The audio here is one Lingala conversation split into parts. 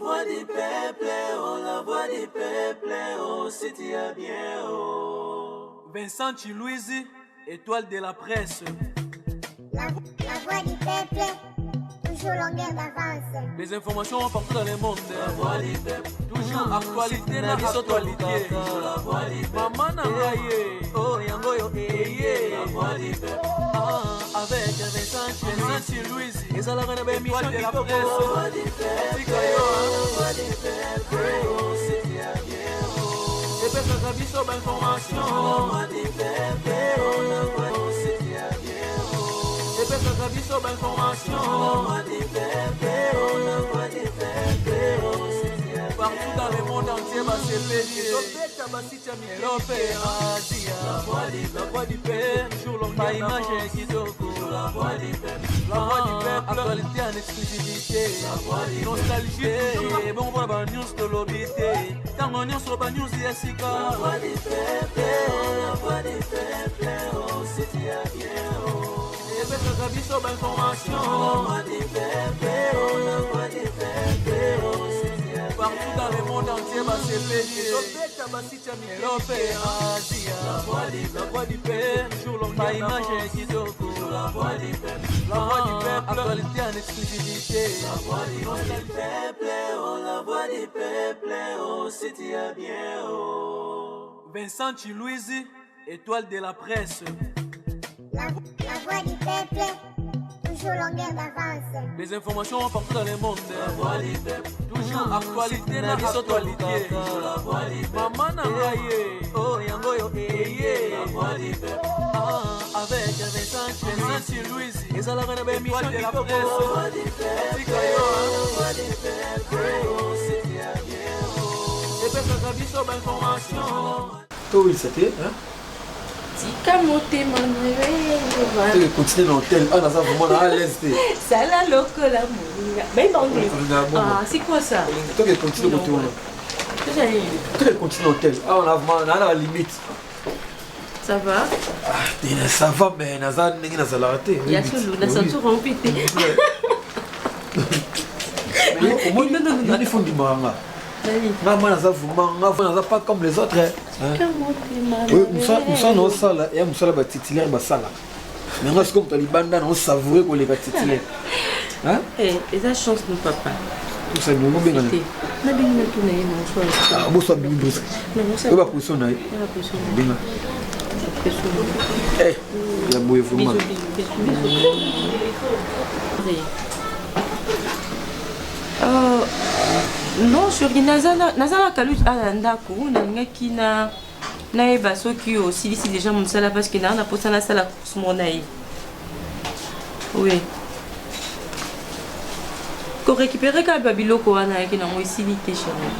voix du peuple, oh, la voix du peuple, oh, si tu as bien, oh. Vincent Chilouizi, étoile de la presse. La voix du peuple, toujours longueur d'avance. Les informations partout dans le monde. La voix du peuple, toujours actualité, la actualité. La voix du peuple, maman Nangaye, oh yango yo eye. La voix du peuple, avec Vincent Chilouizi. Et ça la reine de l'émission de la presse. La voix du peuple, la voix du peuple, oh c'est bien bien oh. Et puis ça a visto d'information. La voix du peuple, oh la voix c'est bien bien oh. Et puis ça a visto d'information. La voix du peuple, oh la voix du peuple, oh c'est bien bien. Partout dans le monde entier va se payer. Europe et Asie. La voix du peuple, toujours longue pas image kitoko. La voix du peuple, la voix du peuple, actualité en exclusivité. La voix du nostalgie, et bon voilà news de l'obité. Tant on news sur la news Yasika. La voix du peuple, la voix du peuple, oh c'est bien bien oh. Et puis ça vie sur l'information. La voix du peuple, oh la voix du peuple, oh c'est bien. Partout dans le monde entier va se payer. Europe et Asie. La voix du peuple, toujours longue pas image kitoko. La voix du peuple, la voix du peuple, actualité en exclusivité. La voix du peuple, oh la voix du peuple, oh c'est bien oh. Vincent Chilouizi, étoile de la presse. La voix du peuple, toujours longueur d'avance. Les informations partout dans le monde. La voix du peuple, toujours actualité, la actualité. La voix du peuple, maman Nangaye, oh yango yo eye. La voix du peuple, avec Vincent Chilouizi. Et ça la reine de l'émission de la presse. La voix du peuple, la voix du peuple, oh c'est bien bien oh. Et puis ça a visto d'information. Oui, c'était, hein? Tika motema na tu continues dans l'hôtel. Ah, ça vraiment à l'aise. ça la lokola moringa. Ben anglais. Ah, c'est quoi ça? Toi qui continue dans l'hôtel. Toi qui continue dans l'hôtel. Ah, on a la limite. Ça va? Ah, ça va, mais Nazan n'est pas la raté. Il y a ce loup, ça tout rempli. Mais au moins, il faut du maranga. Maman n'a pas comme les autres. Oui, nous sommes dans la salle et nous sommes dans la titulaire de la salle. Mais nous sommes dans les bandes, nous savons que les titulaires. Et ça chance de papa. Tout ça, nous sommes bien. Nous sommes ah, vous êtes bien brusque. Vous êtes position là. Bien. Eh, il y a beau vraiment. Non, chérie, nazala kalu ndako nangaki na eba soki osilisi déjà mosala parce que na posa nasala kusumona ye. Oui. Ko récupérer ka babiloko wana yaki nango esili te chérie.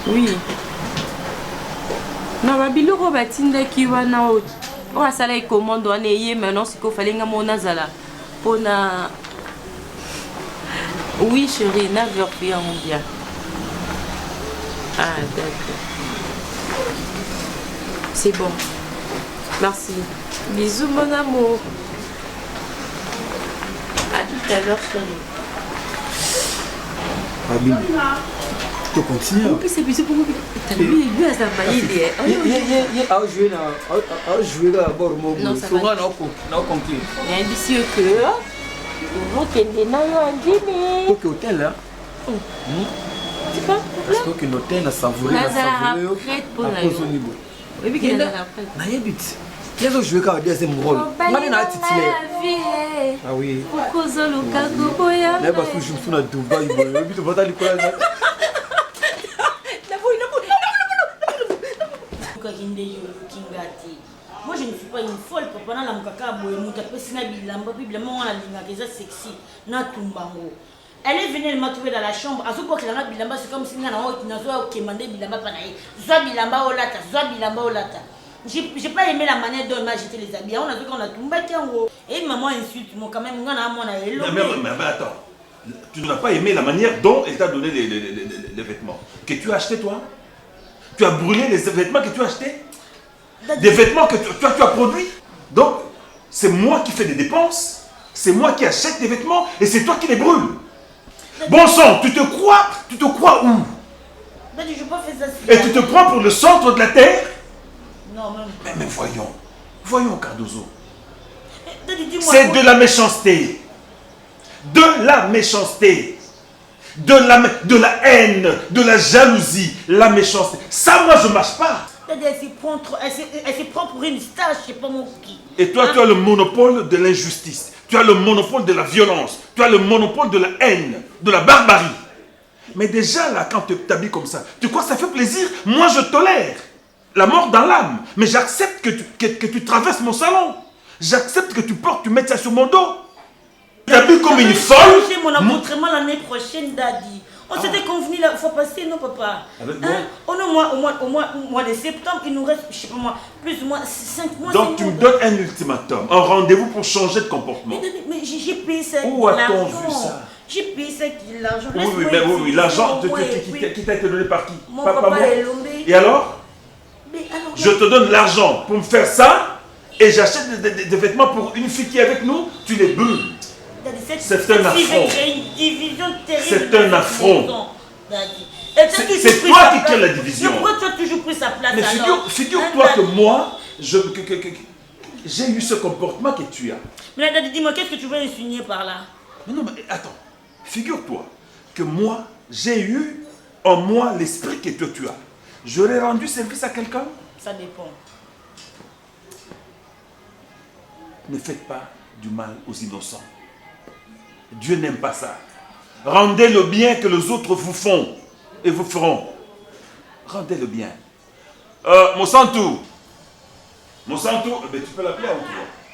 Oui. Na babiloko batindaki wana o asala commande wana ye maintenant siko fallait nga mona zala pona. Oui chérie, 9h bien bien. Ah d'accord. C'est bon. Merci. Bisous mon amour. À tout à l'heure chérie. Abim. Tu continues. En plus c'est bisous pour moi. T'as vu lui à sa maille il est. Il a joué là bord mon. Non ça va. Non compris. Il y a un bisou que vous qu'elle n'a pas dit. Au hôtel là. C'est pas parce que l'hôtel a savouré la savouré pour la niveau. Oui, mais qu'il a après. Na yebit. Il a joué quand deuxième rôle. Mani na titulaire. Ah oui. Kozo lukaku boya. Na parce que je me suis na Dubaï, boy. Yebit va ta likola. Na boy. Kaginde yo kingati. Moi je ne suis pas une folle pour pendant la mukaka boye muta pesina bilamba bilamba wana linga keza sexy na tumbango. Elle est venue, elle m'a trouvé dans la chambre. À ce point que la bilamba, c'est comme si on a demandé bilamba panaï. Soit bilamba au lata, soit bilamba au lata. J'ai pas aimé la manière dont elle m'a jeté les habits. On a vu qu'on a tout battu en haut. Et maman insulte, moi quand même, on a mon aïe. Mais attends, tu n'as pas aimé la manière dont elle t'a donné les vêtements que tu as achetés toi? Tu as brûlé les vêtements que tu as achetés? Des vêtements que tu as produits? Donc, c'est moi qui fais des dépenses, c'est moi qui achète des vêtements et c'est toi qui les brûles. Bon sang, tu te crois où? Daddy, je peux faire ça. Et tu te prends pour le centre de la terre? Non, même pas. Mais voyons Cardozo. Daddy, dis-moi. C'est de la méchanceté. De la méchanceté. De la haine, de la jalousie, la méchanceté. Ça, moi, je ne marche pas. Daddy, elle se prend pour une star, je ne sais pas mon qui. Et toi, tu as le monopole de l'injustice. Tu as le monopole de la violence. Tu as le monopole de la haine, de la barbarie. Mais déjà, là, quand tu t'habilles comme ça, tu crois que ça fait plaisir? Moi, je tolère la mort dans l'âme. Mais j'accepte que tu traverses mon salon. J'accepte que tu mettes ça sur mon dos. Tu t'habilles comme une folle. Je vais changer mon accoutrement l'année prochaine, Daddy. On s'était convenu la fois passée, non, papa? Avec moi? Au mois de septembre, il nous reste, je sais pas moi, plus ou moins 5 mois. Donc, tu me donnes un ultimatum, un rendez-vous pour changer de comportement. Mais j'ai payé ça. Où a-t-on vu ça? J'ai payé ça, l'argent. Oui, l'argent qui t'a été donné par qui? Mon Par papa moi? est lombé. Et alors? Je te donne l'argent pour me faire ça et j'achète des vêtements pour une fille qui est avec nous, tu les brûles. C'est un affront. C'est un affront. C'est toi qui crée la division. Pourquoi tu as toujours pris sa place? Mais figure-toi que moi, j'ai eu ce comportement que tu as. Mais Daddy, dis-moi, qu'est-ce que tu veux insinuer par là? Non, mais attends. Figure-toi que moi, j'ai eu en moi l'esprit que toi tu as. J'aurais rendu service à quelqu'un? Ça dépend. Ne faites pas du mal aux innocents. Dieu n'aime pas ça. Rendez le bien que les autres vous font et vous feront. Rendez le bien. Monsanto, tu peux l'appeler à toi.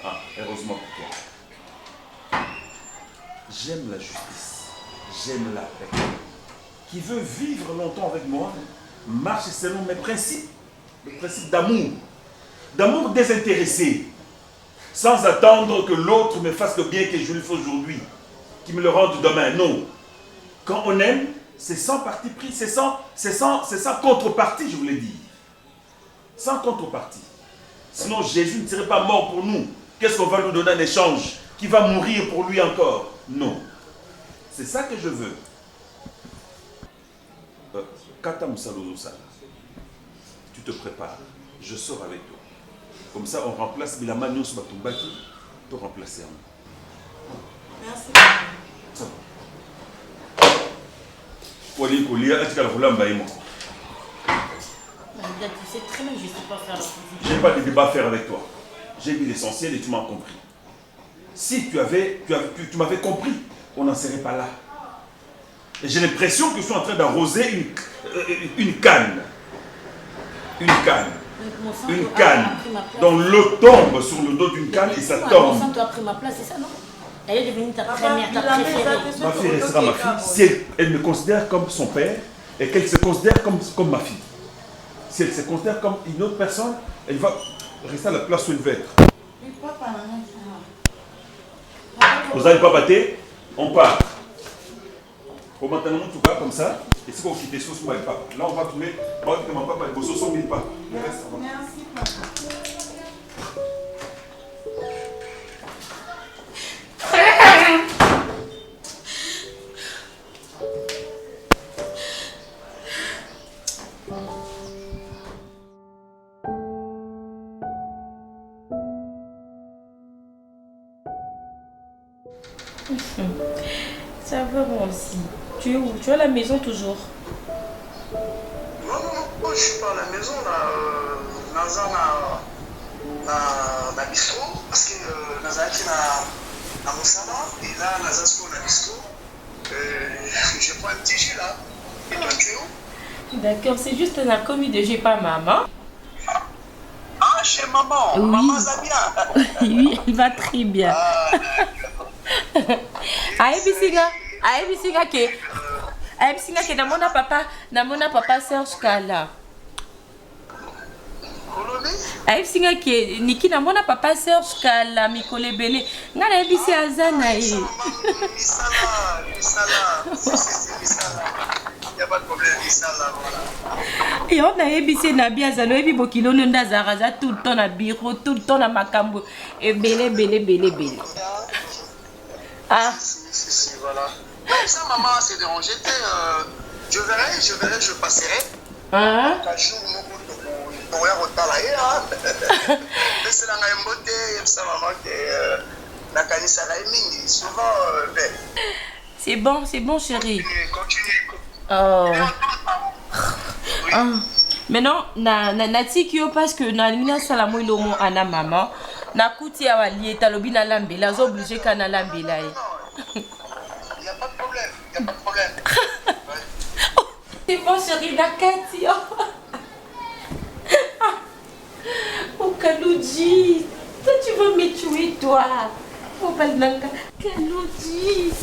Ah, heureusement pour toi. J'aime la justice. J'aime la paix. Qui veut vivre longtemps avec moi, marche selon mes principes. Le principe d'amour. D'amour désintéressé. Sans attendre que l'autre me fasse le bien que je lui fais aujourd'hui. Qui me le rende demain. Non. Quand on aime, c'est sans parti pris, c'est sans contrepartie, je voulais dire. Sans contrepartie. Sinon, Jésus ne serait pas mort pour nous. Qu'est-ce qu'on va nous donner en échange? Qui va mourir pour lui encore? Non. C'est ça que je veux. Kata Moussalozo Sala, tu te prépares. Je sors avec toi. Comme ça, on remplace Bilama Nyos Batumbaki pour remplacer un. Merci. Ça va. Tu sais très bien que je ne sais pas faire la cuisine. Je n'ai pas de débat à faire avec toi. J'ai dit l'essentiel et tu m'as compris. Si tu m'avais compris, on n'en serait pas là. Et j'ai l'impression que je suis en train d'arroser une canne. Une canne. Une canne. Donc l'eau tombe sur le dos d'une canne et ça tombe. Tu as pris ma place, c'est ça, non? Elle est devenue ta première, ta préférée. Ma fille restera ma fille. Si elle me considère comme son père et qu'elle se considère comme ma fille. Si elle se considère comme une autre personne, elle va rester à la place où elle veut être. Vous n'allez pas battre, on part. Au maintenant, tout va comme ça. Et c'est qu'on quitte les choses pour le papa. Là, on va tourner. On va dire que mon papa est beau, ce sont 1000 pas. Le reste, on va. Merci, papa. Ça va moi aussi. Tu es où? Tu es à la maison toujours? Non, je suis pas à la maison là. Naza na bistrot parce que Naza qui na Moussala et là Naza ce qu'on a bistrot. Je prends un petit jus là. Et toi tu es où? D'accord, c'est juste un commis de j'ai pas maman. Ah, chez maman. Oui. Maman va bien. Oui, il va très bien. Ayebisinga ke namona papa Serge Kala. Ayebisinga ke niki namona papa Serge Kala mikolo ebele nga nayebisi aza na ye. Misala. Il n'y a pas de problème, Misala, voilà. Et on nayebisi na bia zalo ebi bokilo nde azaraza tout le temps na bureau, tout le temps na makambo ebele. Ah. Si, voilà. Ça, maman s'est dérangée. Je verrai, je passerai. Hein? Un jour, on va retarder. Mais c'est la même beauté, ça, maman, que la canisse à la mine. Souvent, c'est bon, chérie. Continue. Oh. Ah. Maintenant, na tiki parce que na limina salamo ilomo ana maman. Na kuti ya wali etalobi na lambela, zo obligé kana lambela. Il n'y a pas de problème. Oh, c'est bon, chérie, la Cathy. Oh, Kaloudji, toi tu vas me tuer, toi. Oh, Balnanga, Kaloudji.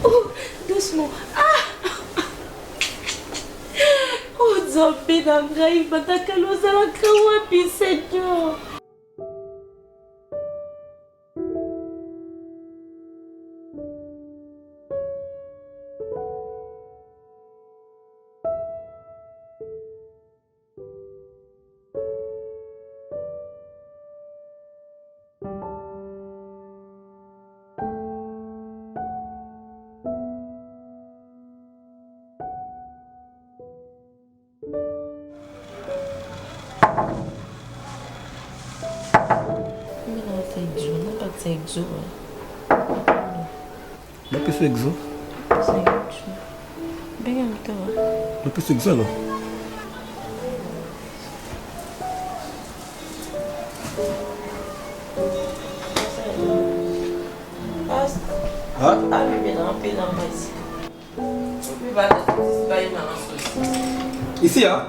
Oh, doucement. Ah. Oh, Zambé, Nangaï, Batakaloza, la Kawapi, Seigneur. Exo. La piste exo. Bem então. La piste exo alors. Ah, bebê não, pela mais. Ici, hein?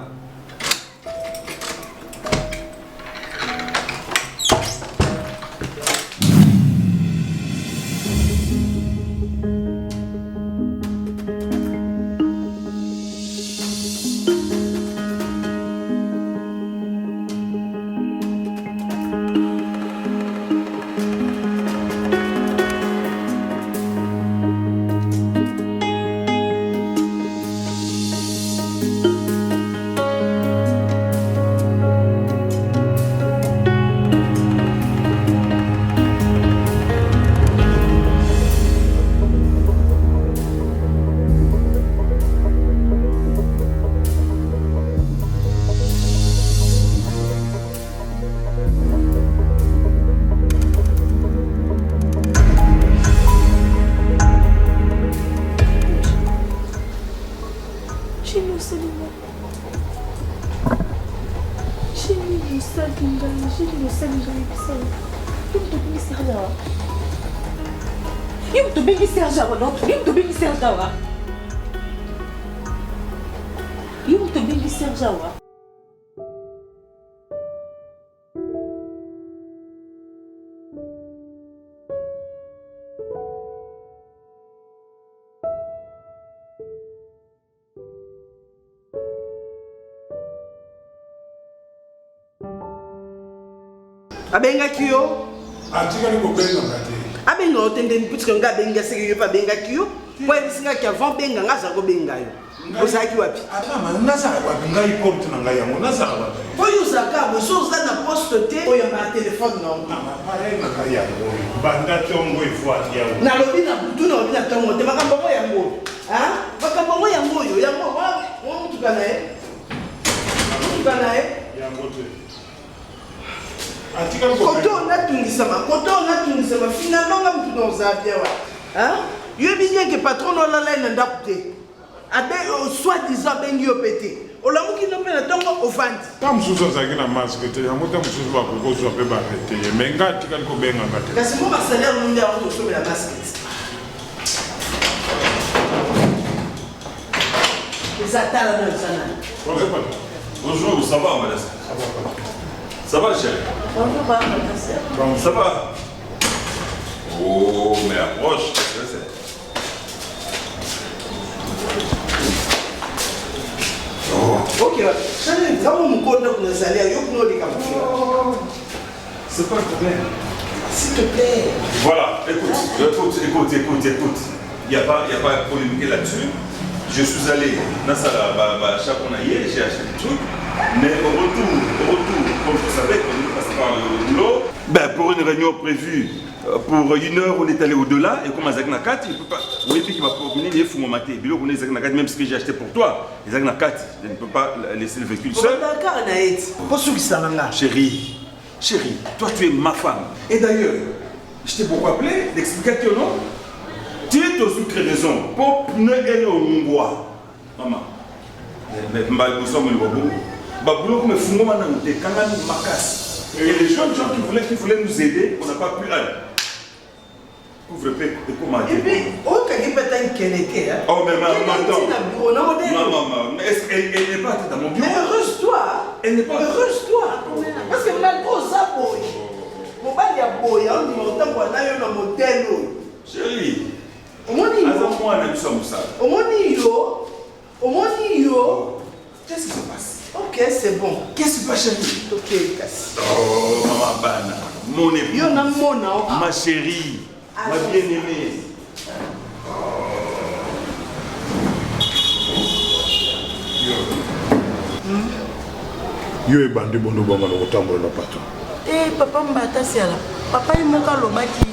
Abengaki yo? Atikali kobenga ngati. Abenga otendeni puisque nga benga seke pa bengaki yo. Po ebisinga ki avant benga nga za ko benga yo. Ozaki wapi? Atama nazaka wapi ngai porte na ngai yango nazaka wapi? Po yo zaka bo so za na poste te oyo ba téléphone non. Mama pare na ngai yango. Banda tongo ifuati yawo. Na lobi na butu na lobi na tongo te makambo mo yango. Hein? Makambo mo yango yo yango wa mutu kana e. Mutu kana e. Yango te. Koto na tungisama finalement nga mutu na zabia wa. Hein? Yo bien que patron no la na ndakute. Abe soi-disant bengi yo pété. Olamuki no pena tongo ovandi. Tam suzo zaki na masque te yango tam suzo ba kokozwa pe ba rete. Mais nga tikali ko benga ngati. Kasi mo ba salaire no ndia on so la masque. Les atala na sana. Bonjour, ça va madame? Ça va chérie? Bonjour, madame. Ça va? Oh, mais approche, qu'est-ce que c'est? Ok, ça n'est vraiment mon code pour nous aller. C'est pas le problème. S'il te plaît. Voilà, écoute. Il n'y a pas à polémiquer là-dessus. Je suis allé dans chaque journée, j'ai acheté des trucs. Mais au retour, comme vous savez, quand nous passons par le boulot, pour une réunion prévue pour 1 heure, on est allé au-delà. Et comme Azak Nakat, il ne peut pas. Oui, puis il va venir les fous maté. Bilo, on est Azak Nakat, même ce que j'ai acheté pour toi. Azak Nakat, je ne peux pas laisser le véhicule seul. Chérie, chérie, toi tu es ma femme. Et d'ailleurs, je t'ai beaucoup appelé, l'explication, non? Tu es aussi crevaison. Pour ne aller au Mungwa. Maman. Mais nous sommes le babou. Babou, comme Fungo Manante, Kangan Makas. Et les jeunes gens qui voulaient nous aider, on n'a pas pu aller. Couvre-feu et comment dire. Et puis, on a qu'elle était. Oh, mais maman, mais est-ce qu'elle n'est pas dans mon bureau? Mais heureuse-toi. Elle n'est pas. Heureuse-toi. Parce que malgré ça, mon bal y a boy, on dit autant qu'on a eu un modèle. Chérie. Au moins, qu'est-ce qui se passe? Ok, c'est bon. Qu'est-ce qui se passe, chérie? Ok, casse. Oh, maman Bana, mon époux, ma chérie, ma bien-aimée. Yo e bandi bondo bama no kotambola na pato. Papa mbata siala. Papa imoka lobaki.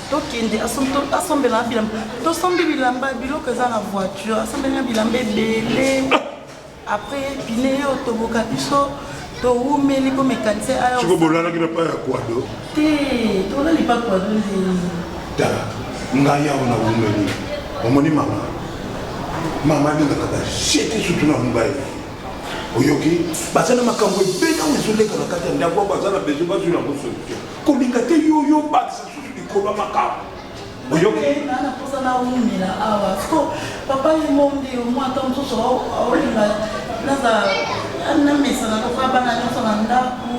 Tokende asombela bilamba. Tosombi bilamba biloko eza na voiture, asombela bilamba ebele. Après bine yo toboka biso to umeli ko mécanicien ayo. Chiko bolana kina pa ya kwado. To la lipa kwado ndi. Da. Ngaya ona umeli. Omoni mama. Mama ni ngaka shete sutuna mbaye. Oyoki bazana makambo ebena wezoleka na kati ya ndako bazana besoin bazuna solution. Kolinga te yo bakisa susu likolo makambo. Oyoki nana posa na umela awa. Ko papa ye monde o mwa tam so olinga naza na mesa na ko bana nyonso na ndako.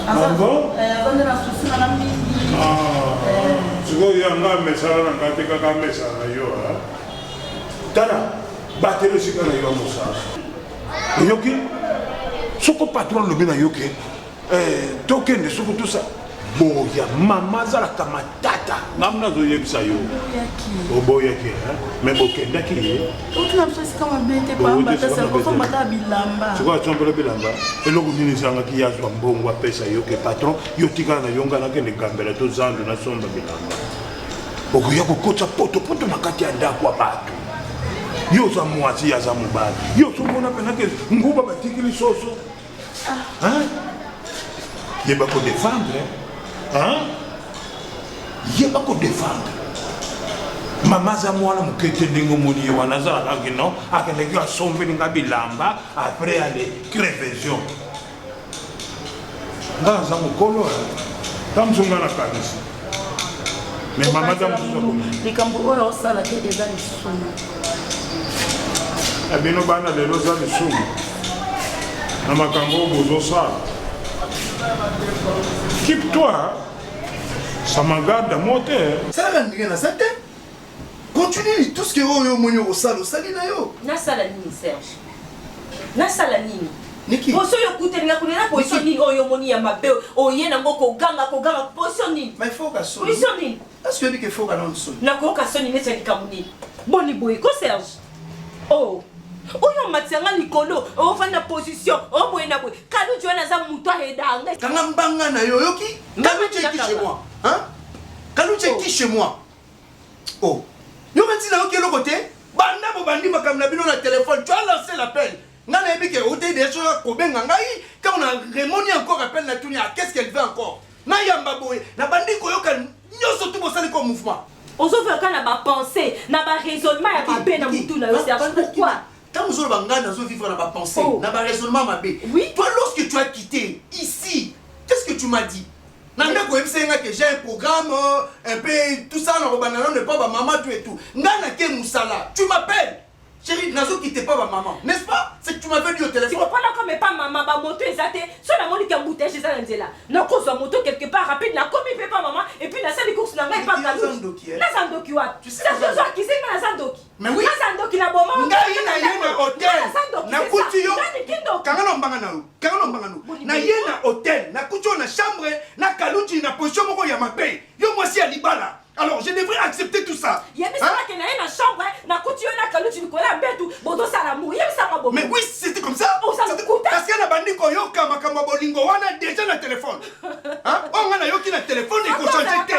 Azana na susu na mingi. Siko ya nga mesa na kati kaka mesa na yo ha. Tara batelo sikana yo mosa. Yoki, soko patron le bina yoki, token de soko tout ça. Boya, maman zala kamatata. Namna zo yebisa yo. Boyaki, mais bokenda ki. Tout na mso sika mabete pa mbata sa ko mbata bilamba. Soko chombela bilamba. Eloko nini sanga ki yazwa mbongo pesa yoki patron, yotika na yonga na kende gambela to zandu na somba bilamba. Boya ko kota poto na kati ya ndako bato. Yo za mwasi ya za mubali. Yo somona penake nguba batikili soso. Hein? Yeba ko défendre. Hein? Yeba ko défendre. Mama za mwana mukete ndingo muni wana za akino akende kwa sombe ninga bilamba après aller crevaison. Nga za mukolo. Tamzunga na kanisa. Mais mama za mukolo. Likambo oyo sala ke eza lisumu. Abino bana lelo za lisumu na makambo bozo sala. Keep-toi, ça me garde à monter. Ça va ndenge na sate. Continue tout ce que yo monyo au sala na yo. Na sala nini Serge? Na sala nini? Niki. Poso yo kutelinga kunena position nini oyo moni ya mabe oyena ngoko ganga position nini? Mais faut ka soni. Position nini? Est-ce que tu faut ka non soni? Na ko ka soni mesa likamuni. Boni boy ko Serge. Oh. Oyo matianga likolo, o fanda position, o moyena boy. Kalu jona za muto hedanga. Kanga mbanga na yo yoki? Kalu qui chez moi? Hein? Kalu qui chez moi? Oh. Yo menti na yoki le côté? Banda bo bandi makamna bino na téléphone, tu as lancé l'appel. Nana ebi ke ote des choses ko benga ngai, quand on a remoni encore appel na tunia, qu'est-ce qu'elle veut encore? Na yamba boy, na bandi ko yoka nyoso tout bosali ko mouvement. Ozo faire kana ba pensée, na ba raisonnement ya ba pe na mutu na yo, c'est pourquoi? Quand vous allez vivre dans ma pensée, dans ma raisonnement, ma bé. Oui. Toi, lorsque tu as quitté ici, qu'est-ce que tu m'as dit? Nanda ko emsenga que j'ai un programme, un peu tout ça, non ne pas maman tout et tout. Nana ke musala, tu m'appelles. Chérie, nazo quitte pas ma maman, n'est-ce pas? C'est que tu m'avais dit au téléphone. Tu comprends là comme pas maman, ba moto ezate. Sur la moni qui embouteille chez ça nzela. Na ko so moto quelque part rapide, na comme il fait pas maman et puis la salle de course na ngai pas galou. La sandoki wa. Tu sais ça so qui c'est na sandoki. Mais oui. La sandoki na bomo. Ngai na yena hôtel. Na kuti yo. Kangana mbanga na yo. Kangana mbanga no. Na yena hôtel, na kuti na chambre, na kaluti na position moko ya mabe. Yo moi si à Libala. Alors je devrais accepter tout ça. Il y a des gens qui n'ont chambre, n'a coutu na kaluti Nicolas Betou, bodo sala mou, yem sa mabo. Mais oui, c'était comme ça. Oh ça me coûte. Parce que la bandi koyoka makambo bolingo wana déjà le téléphone. Hein? On a yoki na téléphone et ko changer té.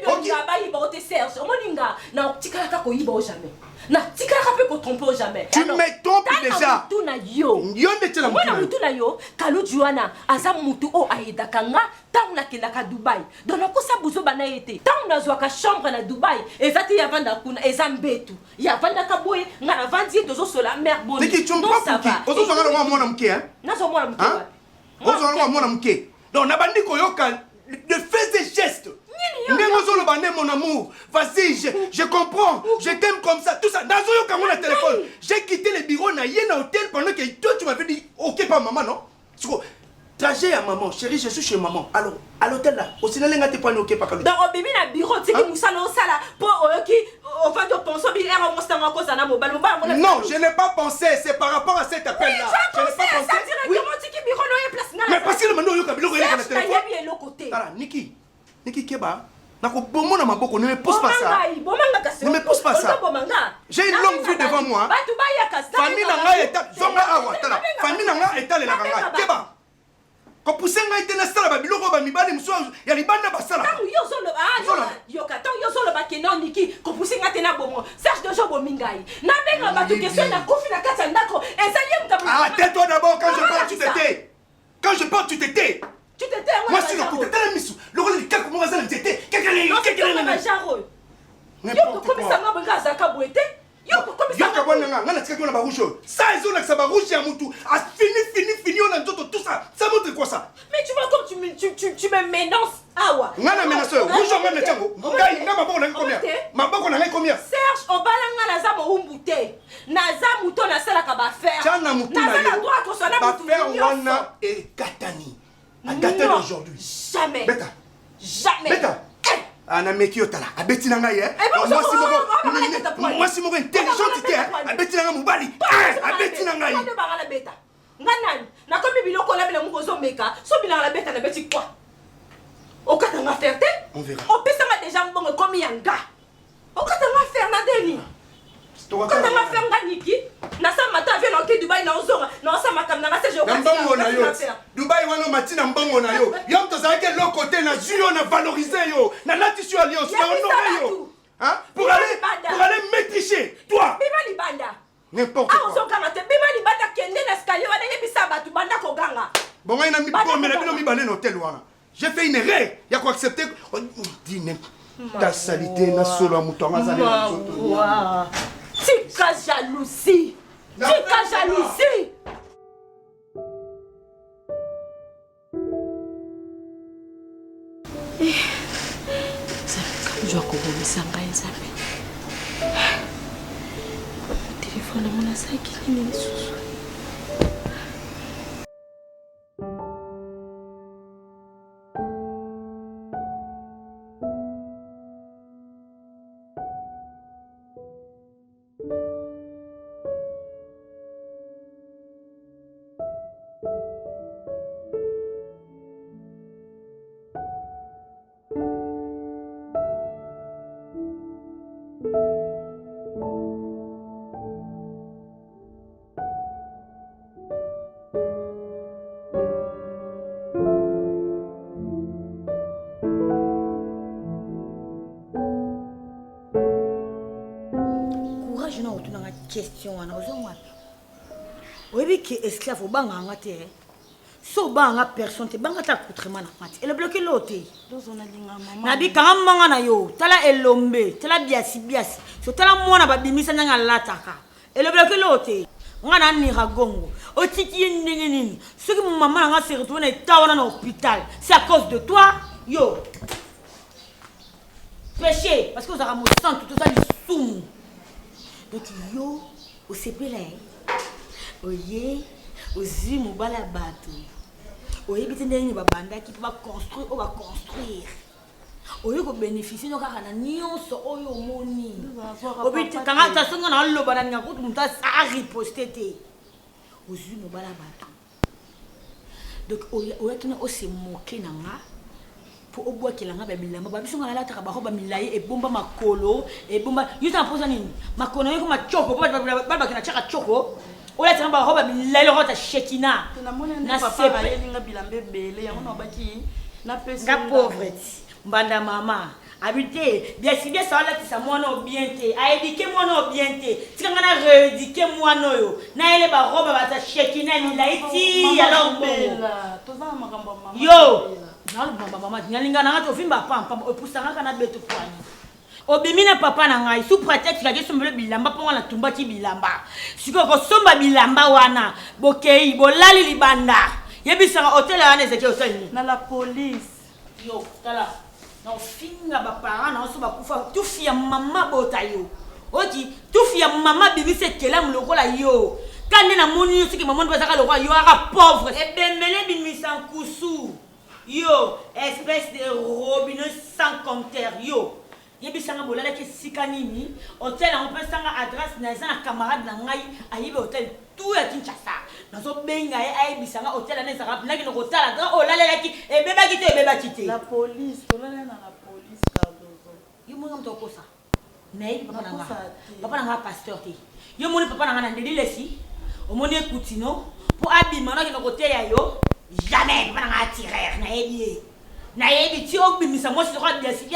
OK. Ba Serge. Moninga na tikala ka ko yiba jamais. Na tikala ka pe ko tromper jamais. Tu me trompes déjà. Tu na yo. Yo ndetela mutu. Mwana mutu na yo, Kalu Juana aza mutu o aidaka nga tangu nakendaka Dubai. Donc nakosa buzo bana ete. Tangu nazwaka chambre na Dubai, ezati ya vanda kuna eza mbetu. Ya vanda ka boye nga na vandi tozo sola mère bonne. Tiki chompa kuki. Ozo zanga na mwana mke hein? Nazo mwana mke wapi? Ozo zanga na mwana mke. Donc na bandi koyoka de faire des gestes. Mon amour, vas-y, je comprends, je t'aime comme ça, tout ça. Dans le téléphone, j'ai quitté le bureau, na yena hôtel pendant que toi tu m'avais dit, ok, pas maman, non? Trajet à maman, chérie, je suis chez maman. Alors, à l'hôtel là, au cinéma, tu n'es pas ok, pas. Donc, au bébé, na bureau, tu sais que nous allons ça là, pour qui, au fait, on pense bien, on va se faire cause à mobile. Non, je n'ai pas pensé, c'est par rapport à cet appel là. Je n'ai pas pensé. Directement, tu sais que bureau, non, il y a place. Mais parce que le maintenant, il y a bureau, il y a le téléphone. Il y a l'autre côté. Voilà, Niki Keba. Ne me pousse pas ça. Ne me pousse pas ça. J'ai une longue vue devant moi. Famille Nanga est famille Nanga est allée là. Keba. Quand poussez nga été na sala ba biloko ba mibali mso ya libanda ba sala. Yo solo yo kata yo solo ba kenon Niki ko poussez nga tena bomo. Serge de jobo mingai. Na benga ba to question na kofi na kata ndako. Eza yem tabla. Ah, tais-toi d'abord quand je parle tu t'étais. Quand je parle tu t'étais. Tu t'étais moi je suis le côté de la misu. Le rôle de quelqu'un comment ça t'étais. Quelqu'un est Jaro. Yo ko komisa nga benga zaka boete. Yo ko komisa nga bonanga nga na tika ko na ba rouge. Ça ils ont na ba rouge ya mutu. A fini on a tout ça. Ça montre quoi ça? Mais tu vois comme tu me menaces. Awa. Nga na menace rouge nga na tiango. Ngai nga maboko na combien? Maboko na combien? Serge obalanga na za mo umbute. Na za muto na sala ka ba faire. Chana mutu na. Na za droit ko sona mutu. Ba faire wana et katani. Agatelle aujourd'hui. Jamais. Beta. Jamais. Beta. Ana meki otala. Abeti na ngai moi si moko intelligent ité. Abeti na ngai mobali. Abeti na ngai. Nde bangala beta. Nganani. Na komi biloko la bila muko zo meka. So bila la beta na beti quoi? Okata nga faire te? On verra. On pesa nga déjà mbongo komi yanga. Okata nga faire na deni. Okata nga faire nga Niki. Na sa mata vient en Dubai na ozonga. Na sa makam na se je mbongo na yo. Dubai wana matina mbongo na yo. Yom to za quel côté na zuyo na valoriser yo. Na latisu alliance na honorer yo. Hein? Pour aller maîtriser toi. Bima libanda. N'importe quoi. Ah ozonga mate bima libanda kende na escalier wana yebisa batu banda ko ganga. Bon ngai na mi bon mais na bino mi balé na hôtel wana. J'ai fait une erreur. Ya ko accepter dîner. Ta salité na solo mutanga za na nzoto. Tika jalousie. Tika jalousie. Je dois commencer à me faire. Le téléphone à mon assaut qui est sous. Question wana ozongwa oyebi ke esclave obanga nga te so banga personne te banga ta coutrement na ngati ele bloqué l'autre dozona linga mama nabi kanga manga na yo tala elombe tala biasi so tala mwana babimisa nyanga lataka ele bloqué l'autre nga na nira gongo otiki ndenge nini soki maman nga se retrouve na état na hôpital c'est à cause de toi yo péché parce que vous avez mon sang tout ça du soum. Donc yo au CPLA oye ozi mobala bato oye bitendeni babanda qui va construire on va construire oye ko bénéficier no kaka na nyonso oyo moni obiti kanga ta songa na loba na ngakutu muta a riposter te ozi mobala bato donc oye kina o se moquer nanga pour oboa kelanga ba bilamba ba biso ngala lataka ba roba milaye e bomba makolo e bomba yuta posa nini makolo yiko machoko ba kina chaka choko ola tanga ba roba milaye rota shekina na mona na papa ba yelinga bilambe bele yango na baki nga pauvre mbanda mama habité bien si bien ça là qui ça moi non bien té a éduquer moi non bien té tika nga na rééduquer moi no yo na ele ba roba ba ta sheki na ni laiti alors bela toza makambo mama yo na mama nyalinga na to vimba pam opusanga kana beto kwani obimina papa na ngai sous prétexte ka kesombele bilamba po na tumba ti bilamba siko ko somba bilamba wana bokei bolali libanda yebisanga hotel wana ezeki hotel ni na la police yo tala na finga ba parents na so ba kufa tu fia mama bota yo oti tu fia mama bibise kela mulokola yo kande na moni yo siki mama ndo bazaka lokwa yo ara pauvre e bembele bimisa kusu yo espèce de robinet sans compteur yo yebisanga bolala ke sikanini hotel on peut sanga adresse na za camarade na ngai ayibe hotel tout ya Kinshasa nazo benga ayibisanga hotel na za rapna ki no hotel na o lalela ki e beba kite la police tolala na la police Cardozo yo mo ngam to kosa nei papa na pasteur te yo mo ni papa na ndeli lesi o mo ni Coutinho pour abima na ki no hotel ya yo jamais papa na tirer na ebie na yebi ti obimisa moi je crois bien si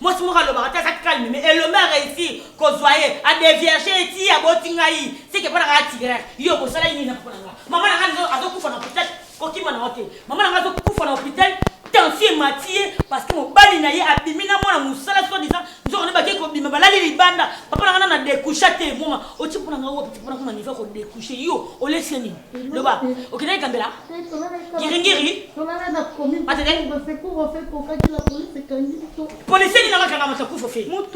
moi si moi le barata ça calme mais et le maire réussi ko zoyer a dévierger ti ya botingai c'est que para ga tigre yo ko sala ni na pona mama na ngazo azokufa na hôpital ko kima na hotel mama na ngazo kufa na hôpital tension matie parce que mon bali na ye abimina mona musala so disant nzo ne ba ke ko bima balali libanda papa na na découcher te mama o ti pona ngawo ti pona ko na niveau ko découcher yo o leseni le ba o kina kambela giringiri atende policier ni na kanga mata kufa fe yo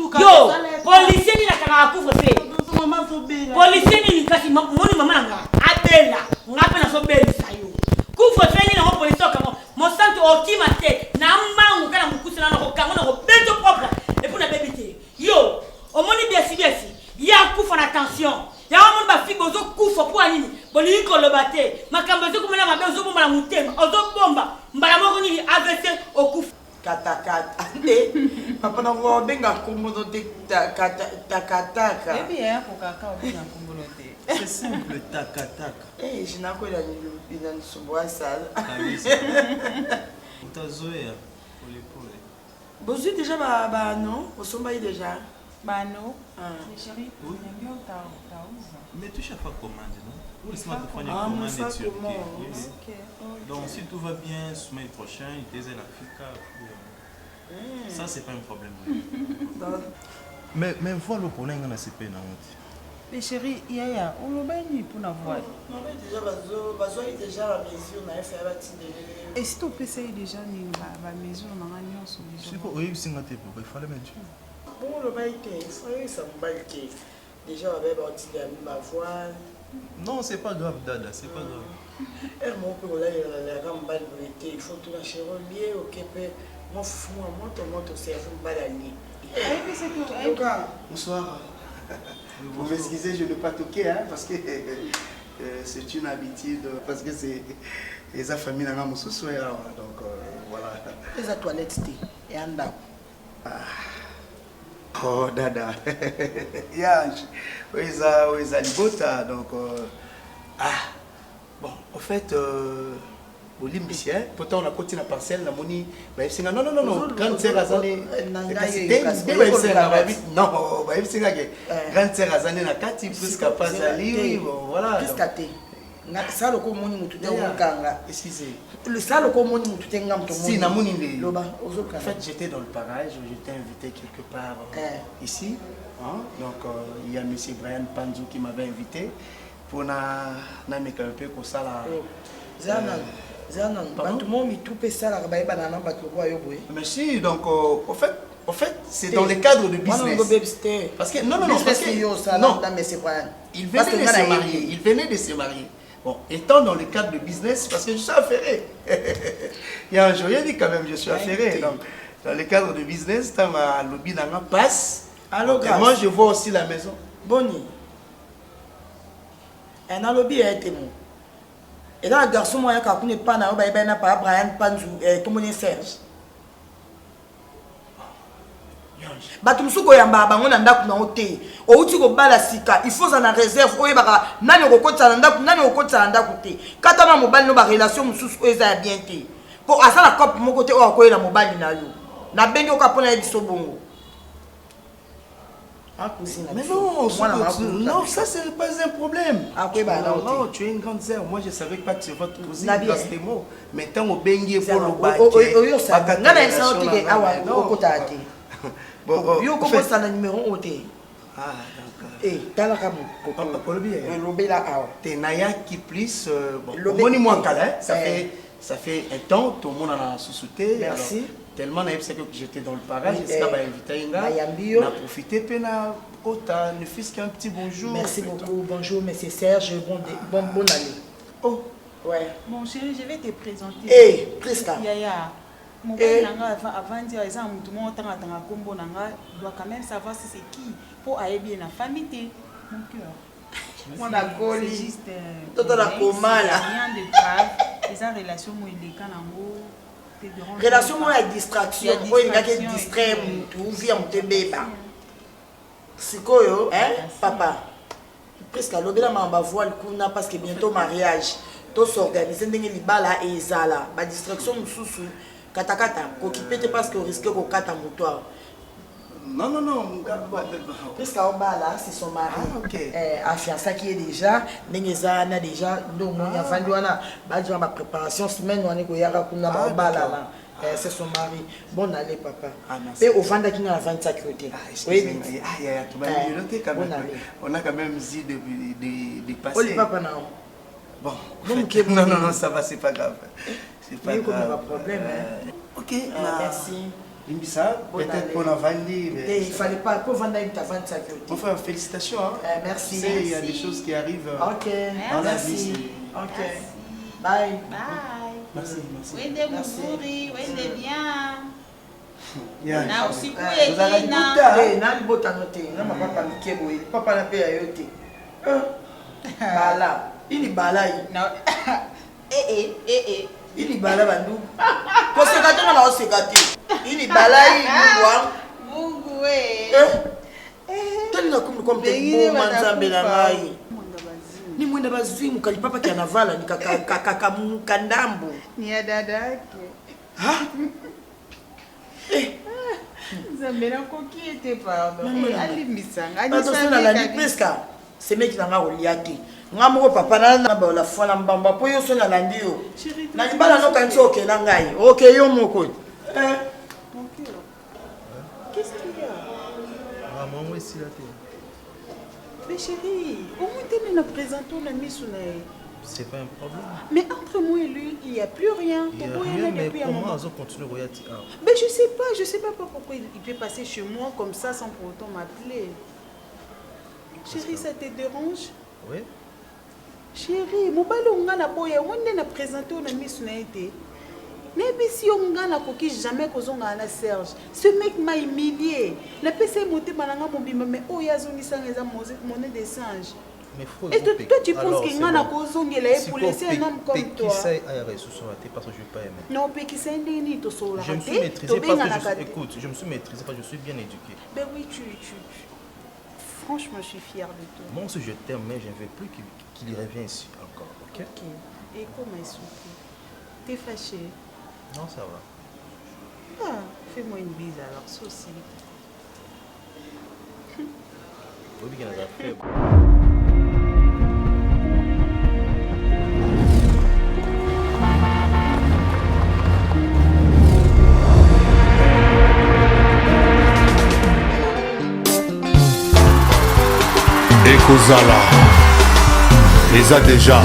policier ni na kanga kufa fe policier ni kasi moni mama na abela ngape na so beli sayo kufa fe ni na policier kama mon santo okimate na mangu kana mukusina na ko kanga na ko beto propre et pour na bébité yo o moni bien si ya kufa na tension ya moni ba figo zo kufa pour anini boli ko lo bate makambo zo kumela mabe zo bomba na mutema ozo bomba mbala moko ni AVC okufa katakata ande papa na ngo benga kombono te takataka et bien pour kaka benga kombono te c'est simple takataka je n'ai pas la subwa sale utazoea pole pole bozu déjà ba non osomba déjà bah non mais chérie bien utauza mais tu cherches pas commande non ou laisse-moi te faire une commande sur OK donc si tout va bien semaine prochaine il te la fika ça c'est pas un problème mais voilà pour l'inga na CP na honte mais chérie yaya on lo bani pour na voir non mais déjà bazo déjà la mesure na faire la tinde et si tu peux essayer déjà ni ba mesure na ngani on solution c'est quoi oui singa te pour il fallait mettre bon le bail que ça me bail que déjà avec ba tinde ma voix non c'est pas grave dada c'est pas grave et mon peu là la gamballe volonté il faut tout la chérolier OK peu moi monte cerveau balani bonsoir vous m'excusez je ne pas toquer hein parce que c'est une habitude parce que c'est les familles na mususu donc voilà les toilettes et anda oh dada ya weza libota donc bon en fait Olimbicien, pourtant on a continué la parcelle, la moni, non, grande sœur Azane, non, grande sœur Azane na kati plus capable d'aller, voilà. Ça le commun mutu de Kanga. Excusez. Le ça le commun mutu de Ngam. Si na moni le. En fait, j'étais dans le parage, j'étais invité quelque part ici, donc il y a monsieur Brian Panzou qui m'avait invité pour na meka un peu comme ça là. Merci, donc au fait, c'est dans le cadre de business. Parce que non, il venait de se marier. Bon, étant dans le cadre de business, parce que je suis affairé. Il y a un jour, il a dit quand même, je suis affairé. Donc, dans le cadre de business, quand ma lobby passe, moi je vois aussi la maison. Boni. Un lobby a été mon. Et là, le garçon, moi, quand on n'est pas là, il y a Brian Panzou, comment on est Serge. Batumsuko yamba bango na ndaku na hotel. O uti ko bala sika, il faut en réserve oye baka nani okotsa na ndaku te. Kata ma mobali no ba relation mususu eza bien te. Pour à ça la cop mon côté o ko na mobile na yo. Na bengi o ka pona biso bongo. Mais non, non, ça c'est pas un problème. Non, tu es une grande sœur. Moi je savais pas que c'est votre cousine. C'était mots. Mais tant au bengi pour le bac. Yo comment ça le numéro OT. Ah d'accord. Eh, t'as la cam. T'es Naya qui plus bon, moi ça fait un temps tout le monde en a sous-souté. Merci. Tellement que j'étais dans le parage, j'espère invité on a profité ne fût-ce qu'un petit bonjour. Merci beaucoup. Bonjour monsieur Serge, bon année. Oh, ouais. Mon chéri, je vais te présenter. Eh, Prisca. Yaya. Mon père avant de dire tout le monde dans combo doit quand même savoir si c'est qui pour aller bien la famille mon cœur. On a collé. C'est juste tout la coma là. Rien de grave. Les en relation moi il décale en gros. Relation moi avec distraction. Oh il y a qui distrait tout vient te bébé. Sikoyo, hein papa. Presque lobela mamba voile kuna parce que bientôt mariage. Tout s'organiser ndenge libala et ezala. Ba distraction mususu katakata kokipete parce que risque ko kata motoir. Non. Presque au bas là, c'est son mari. Ah, ok. Afiança qui est déjà, Nengeza na déjà, donc mon enfant doit na préparation semaine on est ko yaka kuna ba bas là. C'est son mari. Bonne année papa. Et au vendre qui na la vente sécurité. Oui. Tu m'as dit quand même. On a quand même dit de passer. Oui papa non. Bon. Non, ça va, c'est pas grave. C'est pas grave. Pas de problème. OK, merci. Peut-être qu'on a vendu. Il fallait pas pour vendre une vente sécurité. Enfin, félicitations. Merci. Il y a des choses qui arrivent dans la vie. OK. Bye. Merci. Oui, de Mouri, oui, de bien. Na aussi pour na na bota noté. Na papa mikebo, papa na pe ayote. Bala. Il bala. Non. Il bala bandu. Ko se gâteau na o se gâteau. Il bala Mungu we. Tena kumbe manzambe na ngai. Ni mwenda bazimu kalipapa kia navala ni kaka mukandambo. Ni ya dada yake. Ha? Zambela koki était pardon. Alimisanga. Pas de la ni presque. C'est mec qui n'a pas relié. Ngamo papa na ba la fona mbamba po yo so na landi yo. Na libala no kanti oke na ngai. OK yo moko. Qu'est-ce qu'il y a? Maman aussi là t'es. Mais chérie, au moins tu me présentes la mise c'est pas un problème. Mais entre moi et lui, il n'y a plus rien. Il y a rien, mais comment on continue à royauté? Mais je sais pas pourquoi il peut passer chez moi comme ça sans pour autant m'appeler. Chérie, ça te dérange? Oui. Chérie, mon ballon on a boya, on est présenté on a mis sur été. Mais si on a coquille jamais qu'on a la Serge. Ce mec m'a humilié. La PC monté malanga mon bima mais oh yazoni sans les monnaie des singes. Et toi tu penses qu'il y a cause pour laisser un homme comme toi. Parce que je vais pas aimer. Non, Pékissa ni to so la. Je me suis maîtrisé parce que écoute, je me suis maîtrisé parce que je suis bien éduqué. Ben oui, franchement, je suis fière de toi. Moi aussi je t'aime mais je ne veux plus qu'il revienne ici encore, OK? OK. Et comment est-ce que t'es fâché? Non, ça va. Ah, fais-moi une bise alors, ça aussi. Oui, bien, ça fait. Ekozala, les a déjà.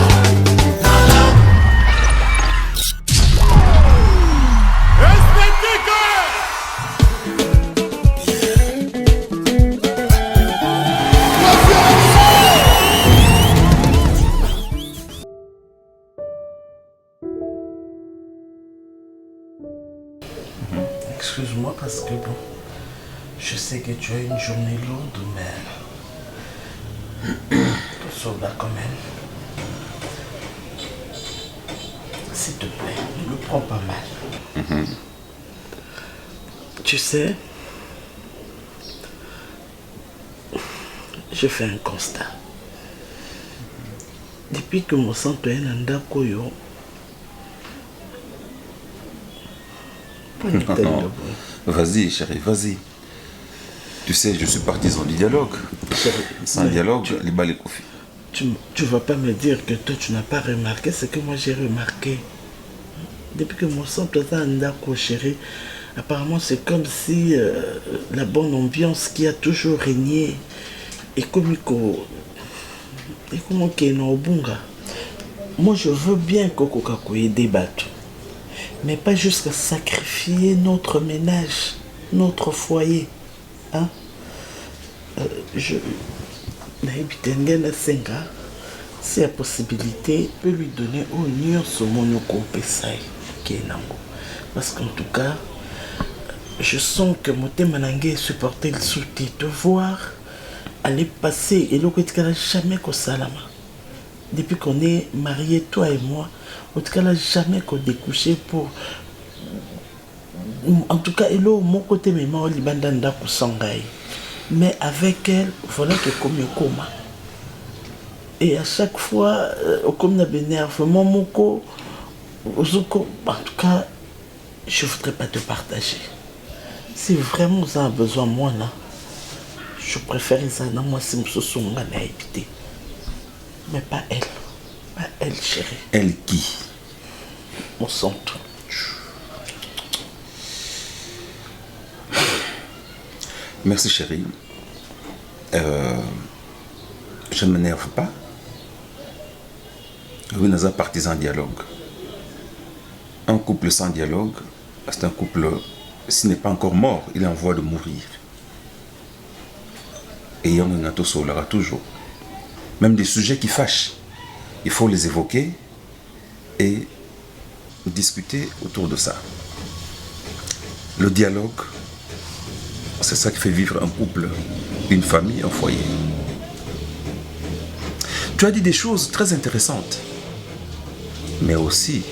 Excuse-moi parce que bon, je sais que tu as une journée lourde, mais soldat quand même. S'il te plaît, ne le prends pas mal. Tu sais, je fais un constat. Depuis que mon sang est un dakoyo, Non. Vas-y, chérie, vas-y. Tu sais, je suis partisan du dialogue. Sans dialogue, les balles et confis. Tu vas pas me dire que toi tu n'as pas remarqué ce que moi j'ai remarqué. Depuis que mon sang est en d'accord, chérie, apparemment c'est comme si la bonne ambiance qui a toujours régné et comme moi je veux bien que débattre, mais pas jusqu'à sacrifier notre ménage, notre foyer. Hein? Si la possibilité peut lui donner au nion ce monoko pesai qui est nango. Parce qu'en tout cas, je sens que mon temanangé est supporté le soutien de voir aller passer et l'autre n'a jamais qu'au salama. Depuis qu'on est mariés, toi et moi, en tout cas, n'a jamais qu'au découché pour. En tout cas, il a mon côté, mais moi, il a mais avec elle, voilà que comme un coma. Et à chaque fois, comme on a énervement, en tout cas, je ne voudrais pas te partager. Si vraiment vous avez besoin de moi, là, je préfère ça dans moi si je suis habité. Mais pas elle. Pas elle, chérie. Elle qui? Mon centre. Merci chérie. Je ne m'énerve pas. Oui, nous sommes partisans dialogue. Un couple sans dialogue, c'est un couple, s'il n'est pas encore mort, il est en voie de mourir. Et il y en a toujours. Même des sujets qui fâchent, il faut les évoquer et discuter autour de ça. Le dialogue, c'est ça qui fait vivre un couple, une famille, un foyer. Tu as dit des choses très intéressantes, mais aussi,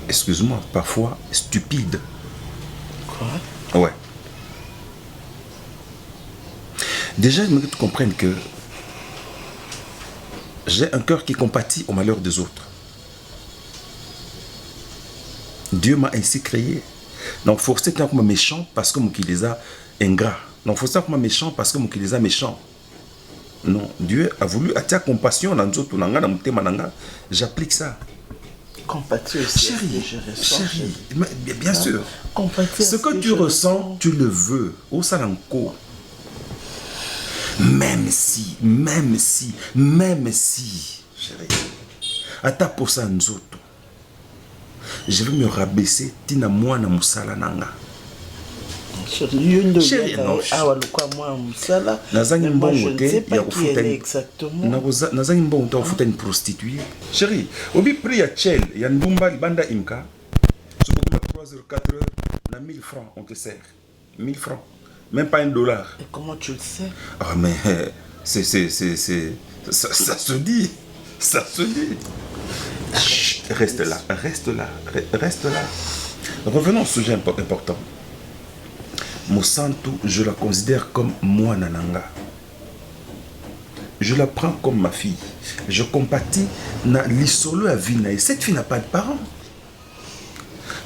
excuse-moi, parfois stupides. Quoi? Ouais. Déjà, je veux que tu comprennes que j'ai un cœur qui compatit au malheur des autres. Dieu m'a ainsi créé. Donc, forcé tant comme méchant parce que mon qui les a ingrats. Donc, forcé tant comme méchant parce que mon qui les a méchants. Non, Dieu a voulu attirer compassion dans notre nanga. J'applique ça. Compatir aussi. Chérie, bien sûr. Ce que tu ressens, tu le veux. Au salanko. Même si, chérie, à ta posa nzoto, je vais me rabaisser tina moi na musala nanga. Chérie, non. Nazangi mbongo te ya kufuta nazangi mbongo te kufuta une prostituée. Chérie, obi prix ya chel ya ndumba libanda imka. Sur 3 heures 4 heures na 1000 francs on te sert. 1000 francs. Même pas $1. Et comment tu le sais? Ah mais ça se dit. Ça se dit. Chut, reste là. Revenons au sujet important. Mosantu, je la considère comme moi nananga. Je la prends comme ma fille. Je compatis na l'isolo à Vinaï. Cette fille n'a pas de parents.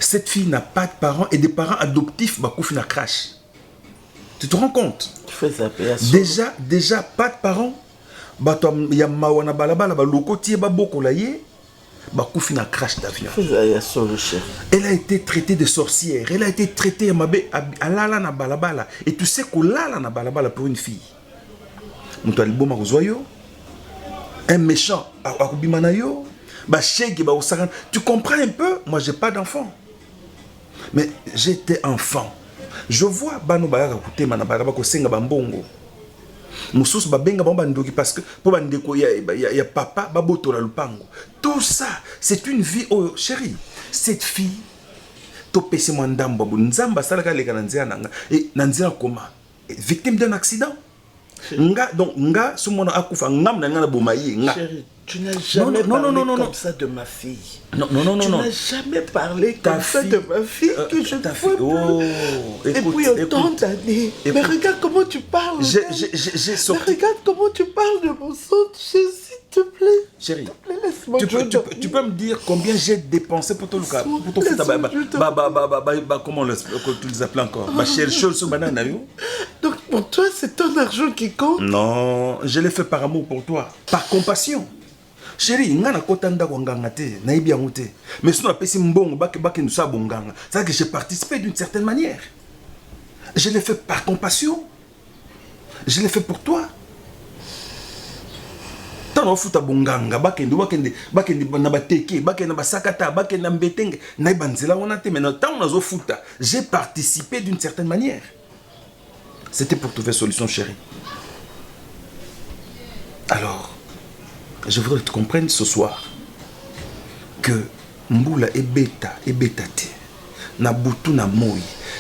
Cette fille n'a pas de parents et des parents adoptifs bakouf na crash. Tu te rends compte? Déjà, pas de parents. Yamawana balabala, lokotie baboko laye, bakoufi na crash d'avion. Elle a été traitée de sorcière. Elle a été traitée à lala na balabala. Et tu sais que lala na balabala pour une fille. Un méchant, tu comprends un peu? Moi, j'ai pas d'enfant. Mais j'étais enfant. Je vois bano bayaka kutema na baraba ko senga bambongo. Mususu babenga bandoki parce que pour bandeko ya papa babotola lupango. Tout ça, c'est une vie oh chérie. Cette fille to pesi mandamba bu nzamba salaka leka nanzia nanga et nanzia comment? Victime d'un accident. Nga sumona akufa ngam na ngana bomayi nga. Chérie, tu n'as jamais parlé comme ça de ma fille. Non. Tu n'as jamais parlé comme ça de ma fille que je ne vois plus. Et puis autant d'années. Mais regarde comment tu parles. J'ai sorti. Mais regarde comment tu parles de mon sang. S'il te plaît. Chérie. Tu peux me dire combien j'ai dépensé pour ton cas, pour ton foot, comment tu les appelles encore? Donc pour toi, c'est ton argent qui compte? Non, je l'ai fait par amour pour toi, par compassion. Chérie, ngana kotanda nganga te, naibi yango te. Mais sinon apesi mbongo bake nous sa bonganga. C'est que j'ai participé d'une certaine manière. Je l'ai fait par compassion. Je l'ai fait pour toi. Tant futa bonganga bakende na bateke bakende na basakata bakende na mbetenge na banzela wana te, mais tant nazo futa, j'ai participé d'une certaine manière. C'était pour trouver solution, chérie. Alors, je voudrais que tu comprennes ce soir que Mboula est bêta te. Na butu na moi.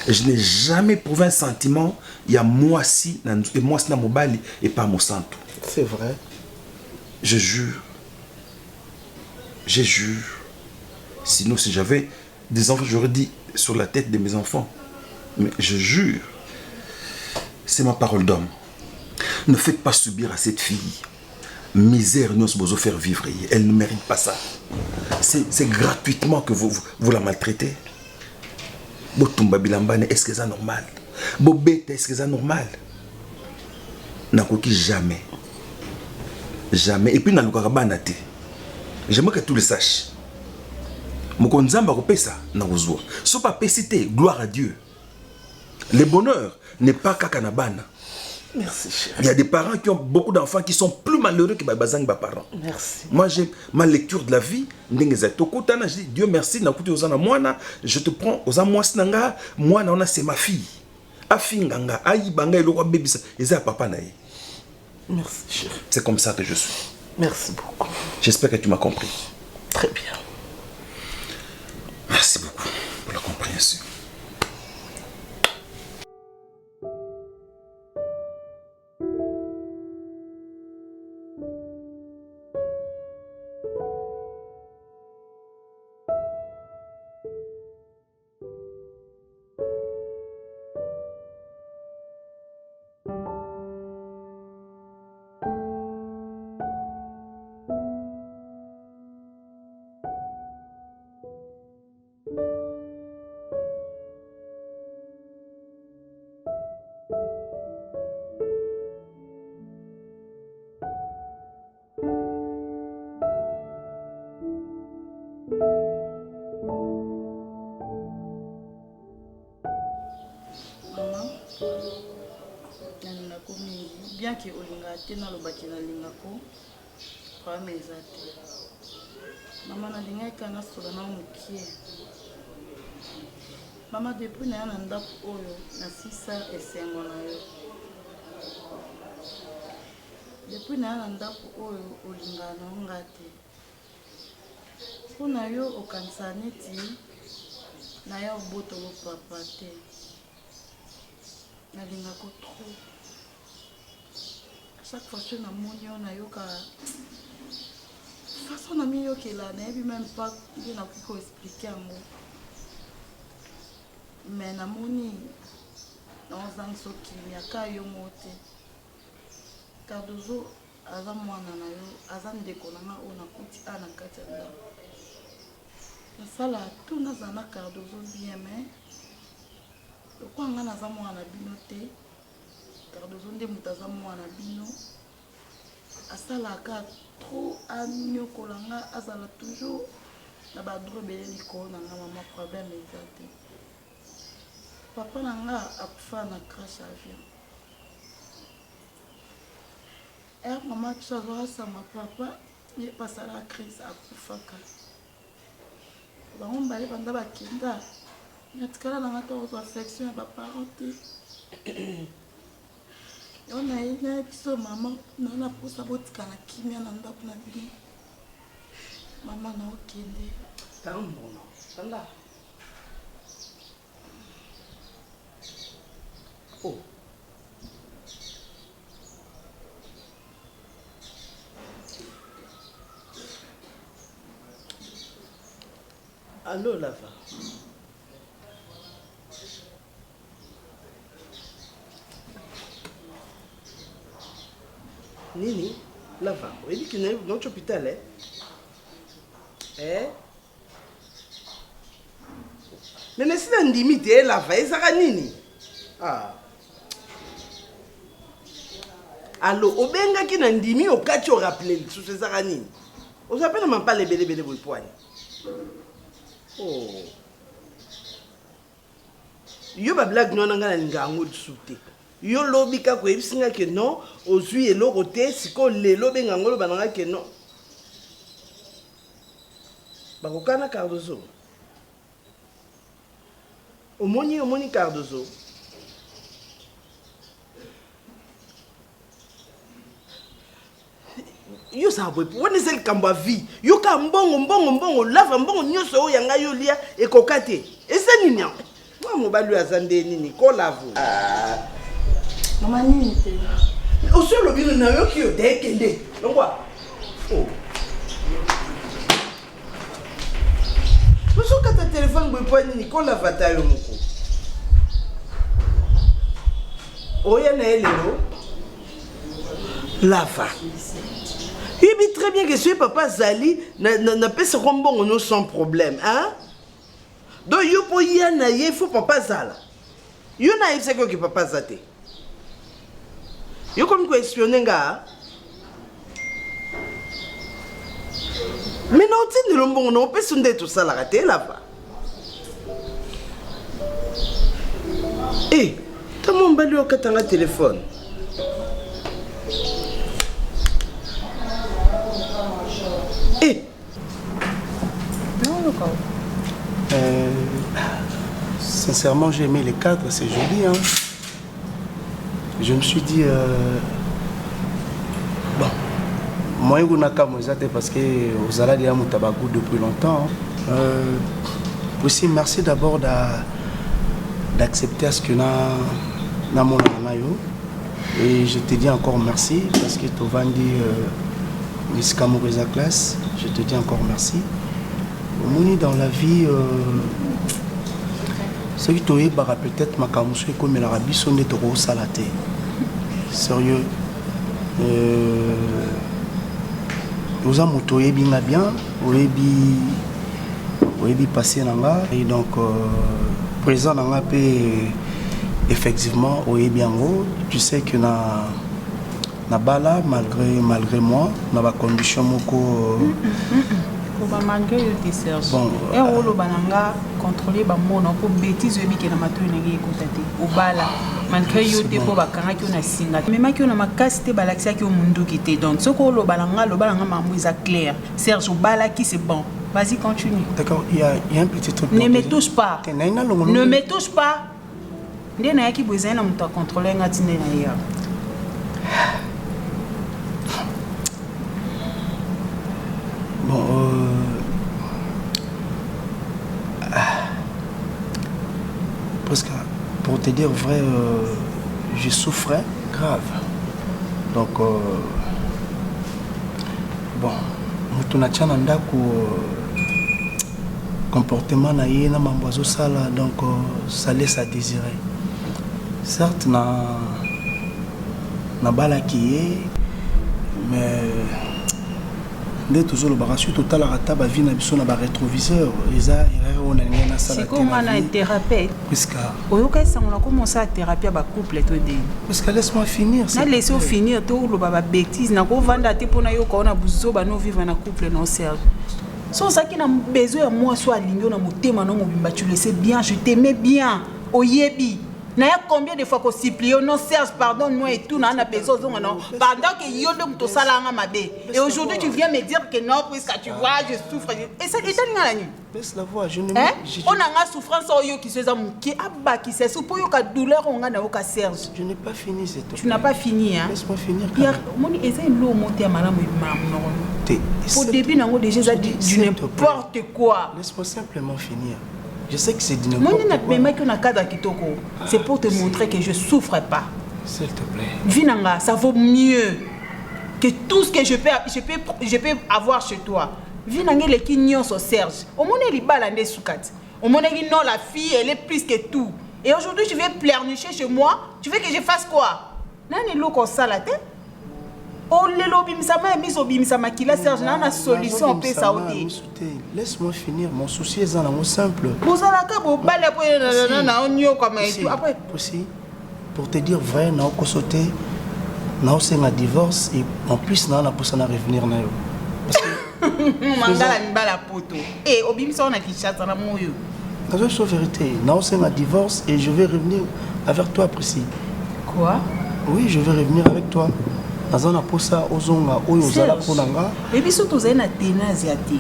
Je n'ai jamais prouvé un sentiment. Il y a moi si na mobali et pas mon santo. C'est vrai. Je jure. Je jure. Sinon, si j'avais des enfants, j'aurais dit sur la tête de mes enfants. Mais je jure. C'est ma parole d'homme. Ne faites pas subir à cette fille misère, nous sommes faire vivre. Elle ne mérite pas ça. C'est gratuitement que vous la maltraitez. Botumba bilambane, est-ce que c'est normal? Bobete, est-ce que c'est normal? Nakoki jamais. Jamais. Et puis na lukarabana te. J'aimerais que tout le sache. Mokonzamba kopesa na uzwa. So pas pesité, gloire à Dieu. Le bonheur n'est pas kakanabana. Merci, chérie. Il y a des parents qui ont beaucoup d'enfants qui sont plus malheureux que mes parents. Merci. Moi, j'ai ma lecture de la vie. Je dis, Dieu merci, je te prends aux amois, moi, c'est ma fille. Afinganga, aïbanga, il aura bébé, et papa naï. Merci, chérie. C'est comme ça que je suis. Merci beaucoup. J'espère que tu m'as compris. Très bien. Merci beaucoup pour la compréhension. Bien que olinga te na lobaki na linga ko problème eza te mama na linga ekanga sola na mokie mama depuis na ya na ndako oyo na sisa esengo na yo depuis na ya na ndako oyo olinga na nga te mpona yo okanisa neti na ya obotolo papa te nalingako trop. Chaque fois que na moni on a yoka façon na mi yokela na yebi même pas bien ko expliquer ngo mais na moni dans un soki yaka yo mote Cardozo aza mwana na yo aza ndeko na nga ona kuti ana kati ya na sala tout na zana Cardozo bien mais lokwa nga naza mwana bino te Cardozo nde mutaza mwana bino asalaka trop anyokolanga azala toujours na badro bele likolo na nga mama problème eza te papa na nga akufa na crash avion mama tuzazwakasama papa ye pasala crise akufaka bango mbale banda bakenda natikala na nga to kozwa affection ya baparent te yo na ye na biso mama nana posa botika na kimia na ndako na bino mama na okende tambono sanda oh allô Lava. Nini, Lava, on dit qu'il est dans l'hôpital, hein? Mais si tu as une limite, la veille, ça va nini. Alors, au benga qui n'a ndimi au cas tu rappelé sous ces aranines. On s'appelle même pas les bébés pour le poignet. Oh. Yo ba blague non nga nga ngod souté. Yo lobi ka ko ebisinga ke non, ozui elo roté siko lelo benga ngolo bananga ke non. Ba ko kana Cardozo. Omoni Cardozo. Yo sa boy pour ne sel kamba vie yo ka mbongo lava mbongo nyoso o yanga yo lia e kokate e se nini moi mo balu azande nini ko lavo mama nini te o so lo bino na yo ki yo de kende ngwa oh so kata téléphone boy po nini ko lava ta yo moko o ya na elelo lava. Il dit très bien que ce papa Zali n'a pas ce bonbon sans problème, hein? Donc yo po yana il faut papa Zala. Yo na il sait que papa Zate. Yo comme quoi espionner nga. Mais non tu ne l'on non peut sonder tout ça la rater là-bas. Eh, t'as mon balou au katanga téléphone. Sincèrement, j'ai aimé les cadres, c'est joli. Hein. Je me suis dit, bon, moi, je suis parce que aux Alades, je suis depuis longtemps. Aussi, merci d'abord d'accepter ce que na mon anayo. Et je te dis encore merci parce que tu vas dire Miss Kamoreza classe. Je te dis encore merci. Dans la vie, ce qui t'oye peut-être ma camoufle comme la rabie sonne de gros salaté. Sérieux. Nous avons motoyé bien, passé là et donc présent dans la paix effectivement bien gros. Tu sais que na bala malgré moi, na ba condition moko. Malgré le Serge. Bon, et on va contrôler les mots pour bêtises qui na matu na écouter. Au bala malgré yo te pour bakanga qui na singa. Même qui na makasite balaxia qui au mundu qui te donc ce ko lo balanga mamou is clair. Serge au bala qui c'est bon. Vas-y continue. D'accord, il y a un petit truc. Ne me touche pas. Ne me touche pas. Ndé na ki besoin na muta contrôler ngatine na ya. Bon, parce que pour te dire vrai, je souffrais grave. Donc, bon, comportement naïe na mamboiseau sala, donc ça laisse à désirer. Certes, na bala qui est, mais dès toujours le barrage total à table vie na biso na ba rétroviseur eza on a na sala c'est comme on a thérapie puisque oyoka ça on a commencé à thérapie ba couple to de parce que laisse-moi finir na laisse finir to lo ba bêtise na ko vanda te pona yo ko na buzo ba no vivre na couple non Serge so ça qui na besoin moi soit aligné na motema no mobimba tu le sais bien je t'aimais bien oyebi. Il y a combien de fois qu'on s'y plie? Non, Serge, pardonne-moi et tout, non, pendant que yo de tout ça là, et aujourd'hui tu viens me dire que non, puisque tu vois, je souffre. Et ça, la nuit. Baisse la voix, je ne on a une souffrance qui se qui se soupe pour que douleur on a au Serge. Je n'ai pas fini, c'est tout. Tu n'as pas fini, hein? Laisse-moi finir. Mon essaye l'eau monter à madame au début, on a déjà dit du n'importe quoi. Laisse-moi simplement finir. Je sais que c'est du n'importe quoi. C'est pour te montrer que je ne souffre pas. S'il te plaît. Vinanga, ça vaut mieux que tout ce que je peux avoir chez toi. Vinanga, les quignons sont Serge. Au moins, il est balandé sous quatre. Au moins, il non, la fille, elle est plus que tout. Et aujourd'hui, tu veux pleurnicher chez moi. Tu veux que je fasse quoi? Non, il est comme ça la tête. Oh, lelo bimisama et miso bimisama qui la Serge n'a une solution en ça laisse-moi finir, mon souci est dans simple. Vous allez après aussi pour te dire vrai, n'a pas sauté, n'a pas un divorce et en plus n'a pas à revenir na yo. Mangala mbala poto. Eh, obimisa on a qui chatte na moyo. La vérité, n'a pas un divorce et je vais revenir avec toi précis. Quoi? Oui, je vais revenir avec toi. Nazana posa ozonga oyo zala ponanga. Et puis surtout za na tenazi ati.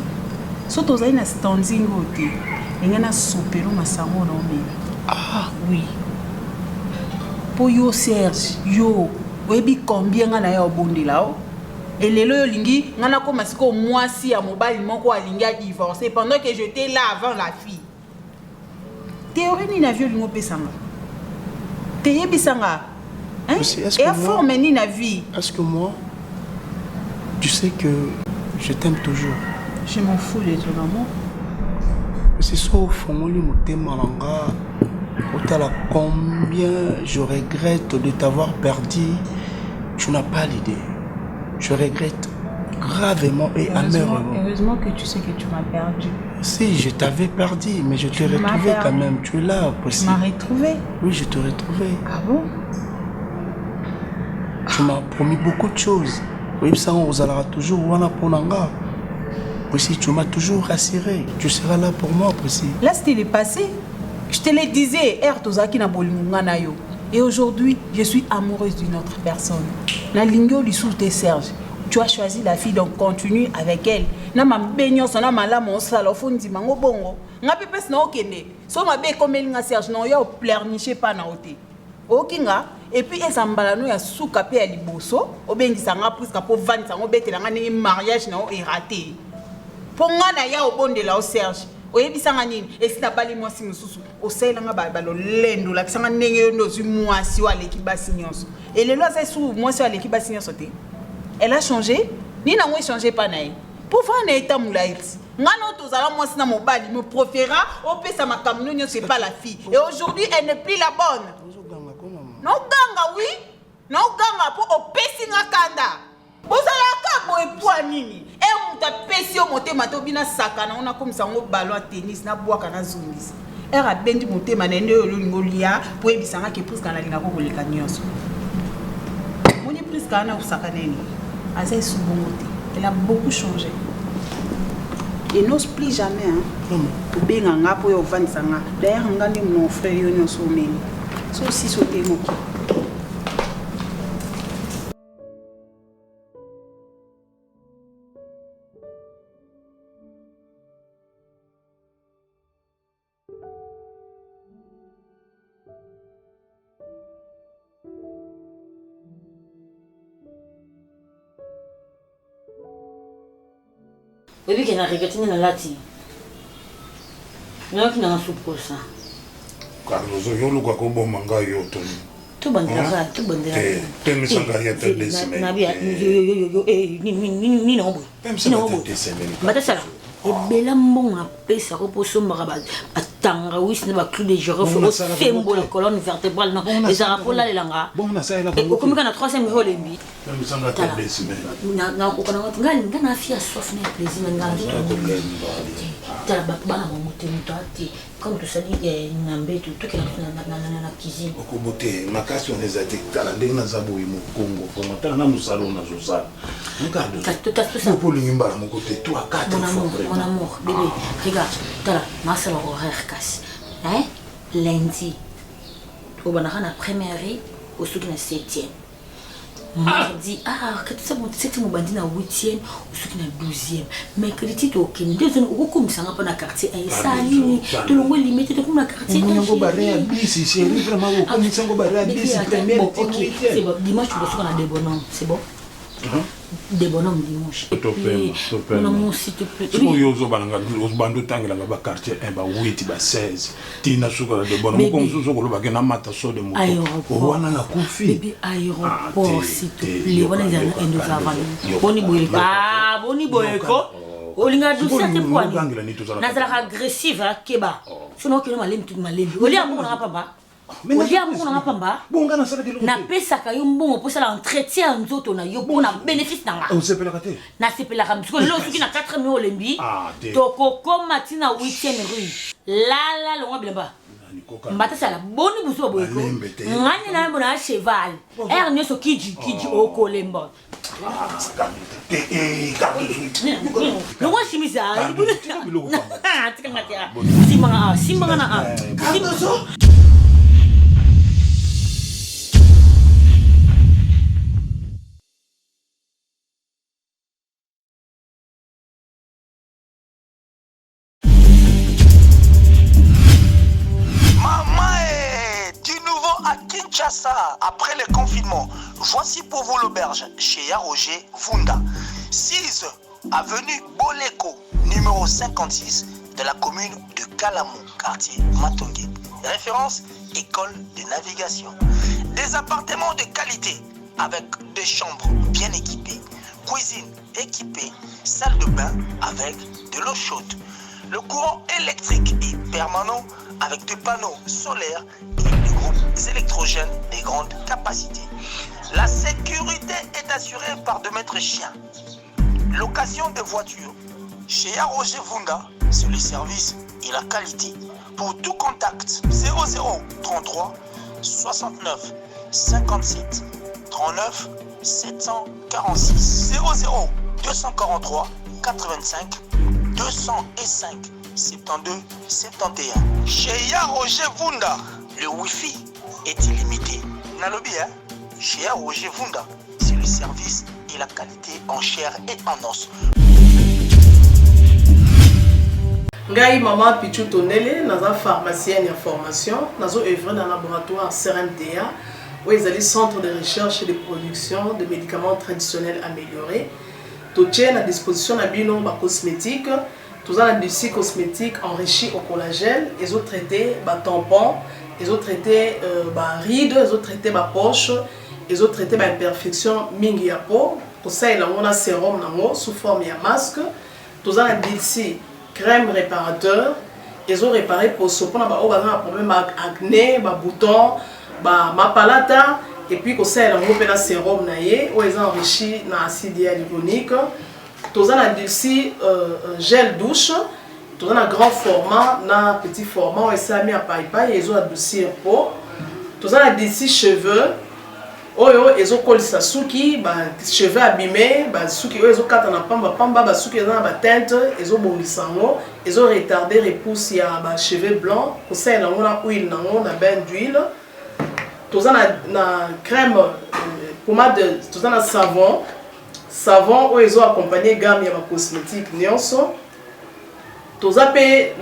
Surtout za na standing oti. Ngana supero masango na omi. Ah oui. Po yo Serge, yo, oyebi combien ngana ya obondela o? Et lelo yo lingi ngana ko masiko mwasi ya mobali moko alingi a divorcer pendant que j'étais là avant la fille. Théorie ni na viol ngo pesanga. Teyebisanga. Hein? Est-ce et à forme ni na vie. Est-ce que moi, tu sais que je t'aime toujours? Je m'en fous de ton amour. C'est ça au fond, lui malanga. Otala combien je regrette de t'avoir perdu. Tu n'as pas l'idée. Je regrette gravement et amèrement. Heureusement que tu sais que tu m'as perdu. Si, je t'avais perdu, mais je t'ai retrouvé quand même. Tu es là, possible. Tu m'as retrouvé? Oui, je t'ai retrouvé. Ah bon? Tu m'as promis beaucoup de choses. Oui, ça, on vous allera toujours wana ponanga. Aussi, tu m'as toujours rassuré. Tu seras là pour moi, aussi. Là, c'était le passé. Je te le disais, Tozaki na bolinga na yo. Et aujourd'hui, je suis amoureuse d'une autre personne. Na lingyo lisou te Serge. Tu as choisi la fille, donc continue avec elle. Na ma benyo sona malama on sala fondi mango bongo. Nga pepes na okende. So ma be komelinga Serge na yo pleurnicher pa na ote. Okinga et puis ezambala no ya suka pe ya liboso obengisa nga priska po vandi sango betela nga ni mariage na o raté. Ponga na ya obondela o Serge. Oyebisanga nini esina bali mwasi mususu osela nga balo lendo la kisanga ndenge yo ndozu mwasi wa leki basi nyonso. Et le loi c'est sous mwasi wa leki basi nyonso te. Elle a changé, ni na moi changé pas naï. Pour voir na état moulaïti. Ngano tozala mwasi na mobali me profera o pesa makamno nyonso c'est pas la fille. Et aujourd'hui elle n'est plus la bonne. Non ganga oui. Non ganga po o pesi nga kanda. Bozala ka boy poa nini? E muta pesi o motema to bina sakana ona komisa ngo ballon à tennis na bwaka na zungisa. Era bendi motema na nde olingo lia po ebisanga ke priska na linga ko koleka nyonso. Moni priska na usaka neni. Azai subongote. Elle a beaucoup changé. Et n'ose plus jamais hein. Pour benga nga po yo vansanga. D'ailleurs ngandi mon frère yo nyonso meni. So si sauter moki. Bébé qui n'a regretté dans la tire. Non, qui n'a pas soupe ça. Carlos, yo luka ko bomanga yo to. Tout bandera, tout bandera. Te me sanga ya te desime. Na bia yo ni no bo. Ni no bo. Mata sala. E bela mbonga pesa ko poso maraba. Atanga wis na ba clou de girofle au fembo la colonne vertébrale non. Les arapos là les langa. Bon na ça là. Au comme kana 300 euros les bi. Te me sanga te desime. Na ko kana ngali ngana fia soif na plaisir ngala. Tala bana mo motemi tati. Comme tu sais n'ambe tout qui na cuisine. Okobote makasi on les a dit tala ndenge na zabu mu Congo. Pour tala na musalo na zozala. Regarde. Tout ça. Pour l'ingimba mon côté 3 4 fois. Mon amour, bébé, regarde. Tala, ma sœur horaire casse. Hein? Lundi. Tu vas na première au souk na 7e. Mardi, que tout ça mon 7e au bandi na 8e, au souk na 12e. Mercredi tu OK, deux ans au comme ça na quartier et ça ni tout le monde limite de comme na quartier. On go barrer à bis, c'est vraiment au comme ça go barrer à bis première. OK, c'est bon. Dimanche tu dois sur des bonhommes, c'est bon? Des bonhommes dimanche. Mon amour, s'il te plaît. Si vous avez un bando tangela ba quartier 1 ba 8 ba 16. Tina suka de bonhomme comme ça ko ba na mata so de moto. Wana na kufi. Bébé aéroport s'il te plaît. Wana nzana endo zavalo. Boni boyeko. Ah, boni boyeko. Olinga douceur te poani. Nazala agressive keba. Sinon que malem tout malem. Oli amu na papa. olia mbongo na pamba na pesaka yo mbongo pour ça l'entretien nzoto na yo pour na bénéfice nanga na sepelaka msiko lelo soki na 4 millions olembi tokokoma tina 8e rue lala longa bilamba mbata sala boni buso boyeko ngani na mbona cheval nyonso kiji okolemba longo shimisa tikangati simbanga na Kinshasa, après le confinement, voici pour vous l'auberge chez Roger Vunda, 6 avenue Boleko, numéro 56 de la commune de Kalamou, quartier Matongé. Référence, école de navigation. Des appartements de qualité avec des chambres bien équipées, cuisine équipée, salle de bain avec de l'eau chaude. Le courant électrique est permanent avec des panneaux solaires et des groupes électrogènes de grande capacité. La sécurité est assurée par 2 maîtres chiens. Location de voitures. Chez Roger Vunda, c'est le service et la qualité. Pour tout contact, 0033 69 57 39 746 00 243 85 205 72 71. Chez Roger Vunda, le Wi-Fi est illimité. Nalobi, chez Roger Vunda, c'est le service et la qualité en chair et en os. Ngai maman Pichu Tonele, naza pharmacienne en formation, nazo œuvre dans le laboratoire CRMTA, où ils allaient centre de recherche et de production de médicaments traditionnels améliorés. Tout est à disposition de bino cosmétiques. Tous les industries cosmétiques enrichis au collagène, ils ont traité tampons, ils ont traité rides, ils ont traité poche, ils ont traité imperfection mingi ya peau. Pour ça, il y a un sérum sous forme de masque. Tous les industries crème réparateur, ils ont réparé pour ce qu'on a un problème acné, boutons, mapalata, et puis pour ça, il y a un sérum où ils ont enrichi dans l'acide hyaluronique. Tous les industries gel douche, tous les grand format, na petit format, et ça mis à paille, ils ont adouci un pot. Tous les industries cheveux, ils ont collé sa souki, cheveux abîmés, souki, ils ont quatre na pamba, souki, ils ont ba teinte, ils ont bon sango, ils ont retardé repousse ya cheveux blancs, pour ça ils ont na huile, na bain d'huile. Tous les crème, pommade, tous les savon où ils ont accompagné gamme ya cosmétique nyonso. Tous les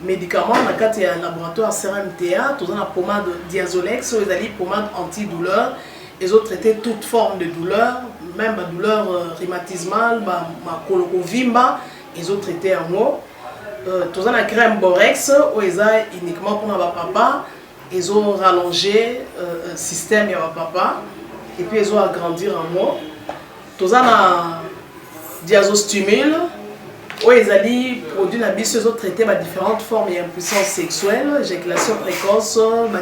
médicaments dans le laboratoire CRMTA, tous les pommade Diazolex, où ils ont pommade antidouleur. Ils ont traité toute forme de douleur, même la douleur rhumatismale, ma colorovimba, ils ont traité en haut. Tous les crème Borex, où ils ont uniquement pour nos papa, ils ont rallongé le système ya papa, et puis ils ont agrandi en haut. Tous les diazostimule, où ils ont produit ils ont traité différentes formes d'impuissance sexuelle, éjaculation précoce,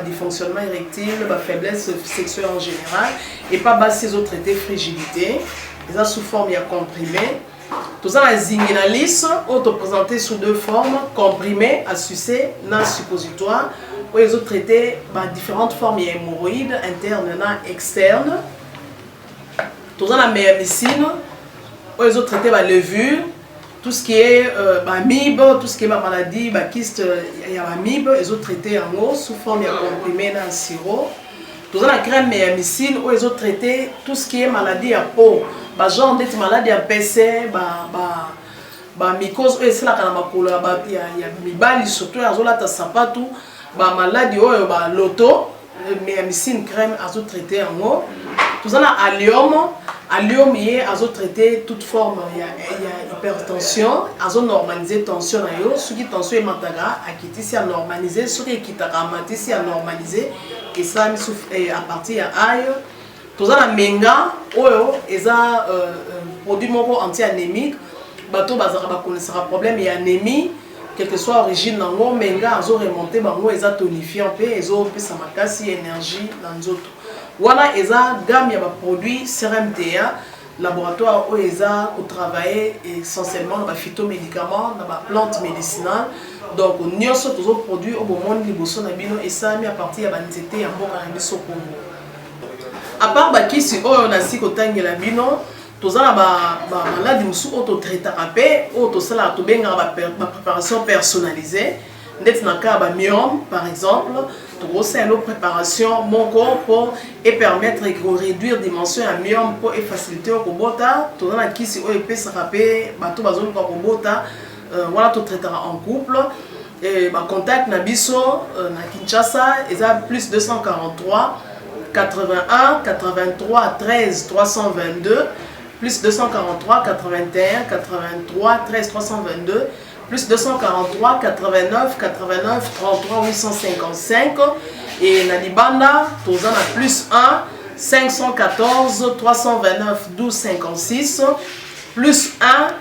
dysfonctionnement érectile, faiblesse sexuelle en général, et pas ils ont traité frigidité, ils ont sous forme comprimée. Tous les zinguinalis ont présenté sous 2 formes, comprimé à sucer, na suppositoire, où ils ont traité différentes formes d'hémorroïdes internes et externes. Tous les méamycine, où ils ont traité la levure, tout ce qui est amibe, tout ce qui est maladie, kyste, amibe, ils ont traité en eau sous forme de comprimé dans le sirop. Tous les crème méamycine, où ils ont traité tout ce qui est maladie à peau, genre des maladies à PC, mycose, c'est là qu'il y a mibali, surtout, ils ont là sapatu, maladie, l'auto, méamycine crème, ils ont traité en eau. Tous les allium, ils ont traité toute forme d'hypertension, ils ont normalisé la tension, ceux qui tension est mataga, qui est normalisé, ceux qui est normalisé, et ça à partir de aïe. Tous les menga, ils ont produit anti-anémique, bateau bazara connaissera problème et anémie, quelle que soit l'origine nango menga azo remonter bango eza tonifiant pe ezo pesa makasi énergie na nzoto wana eza gamme ya ba produits CRMTA laboratoire où eza ko travailler essentiellement na ba phytomédicaments na ba plantes médicinales donc nyonso tozo produit au bomoni liboso na bino esami à partir ya ba nzete ya mboka na biso Congo à part ba kisi oyo na siko tangela bino tozala ba maladi musu auto traitera pe auto sala to benga ba préparation personnalisée ndeti na ka ba myome par exemple to gosa une préparation mon corps pour et permettre de réduire dimension ya myome pour et faciliter ko bota to na kisi o epesa pe bato bazolo ko bota voilà to traitera en couple et ba contact na biso na Kinshasa eza plus 243 81 83 13 322 plus 243 81 83 13 322 plus 243 89 89 33 855 et na libanda tozana plus 1 514 329 12 56 plus 1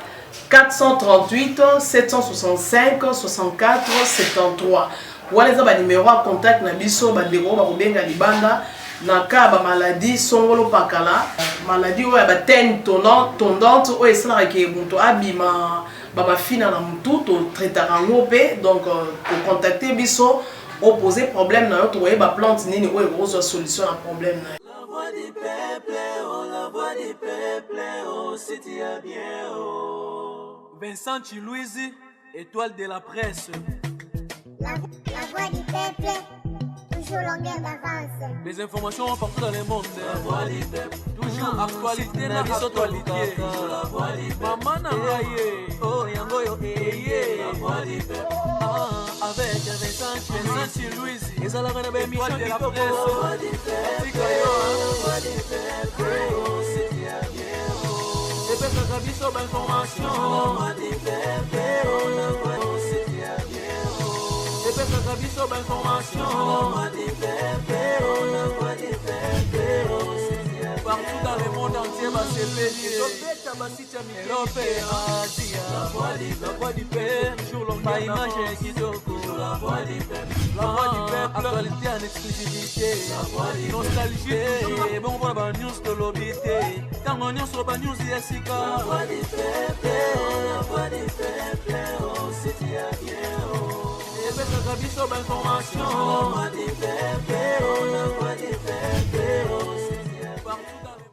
438 765 64 73 voilà les ba numéro à contact na biso ba deko ba kobenga libanda na ka ba maladie songolo pakala maladie oyo ba tene tondante oyo esalaka ke moto abima bamafina na mutu to traitaka yango mpe donc kocontacte biso opose problème na yo tokoyeba plante nini oyo ekozwa solution na problème na yo. La voix du peuple, oh la voix du peuple, oh si tu as bien oh. Vincent Chilouizi, étoile de la presse. La voix du peuple, toujours longueur d'avance. Des informations partout dans le monde. La voix du peuple, toujours actualité na biso actualité. La voix du peuple, maman na ngaye, oh yango yo eye. La voix du peuple, avec Vincent Chilouizi. Et ça la reine de l'émission de la presse. La voix du peuple, la voix du peuple, oh c'est bien oh. Et puis ça biso ba information. La voix du peuple, oh la voix c'est bien oh. Et puis ça biso ba information. La voix du peuple, oh la voix du peuple, oh c'est bien partout dans le monde entier va se bénir. Europe et Asie. La voix du peuple, toujours longue pas image kitoko. La voix du peuple, la voix du peuple, actualité en exclusivité. Nostalgie, bon pour la news de l'obité. Tant on y sur la news Yessica. La voix du peuple, la voix du peuple, oh c'est bien oh. Et puis ça biso information. La voix du peuple, la voix du peuple.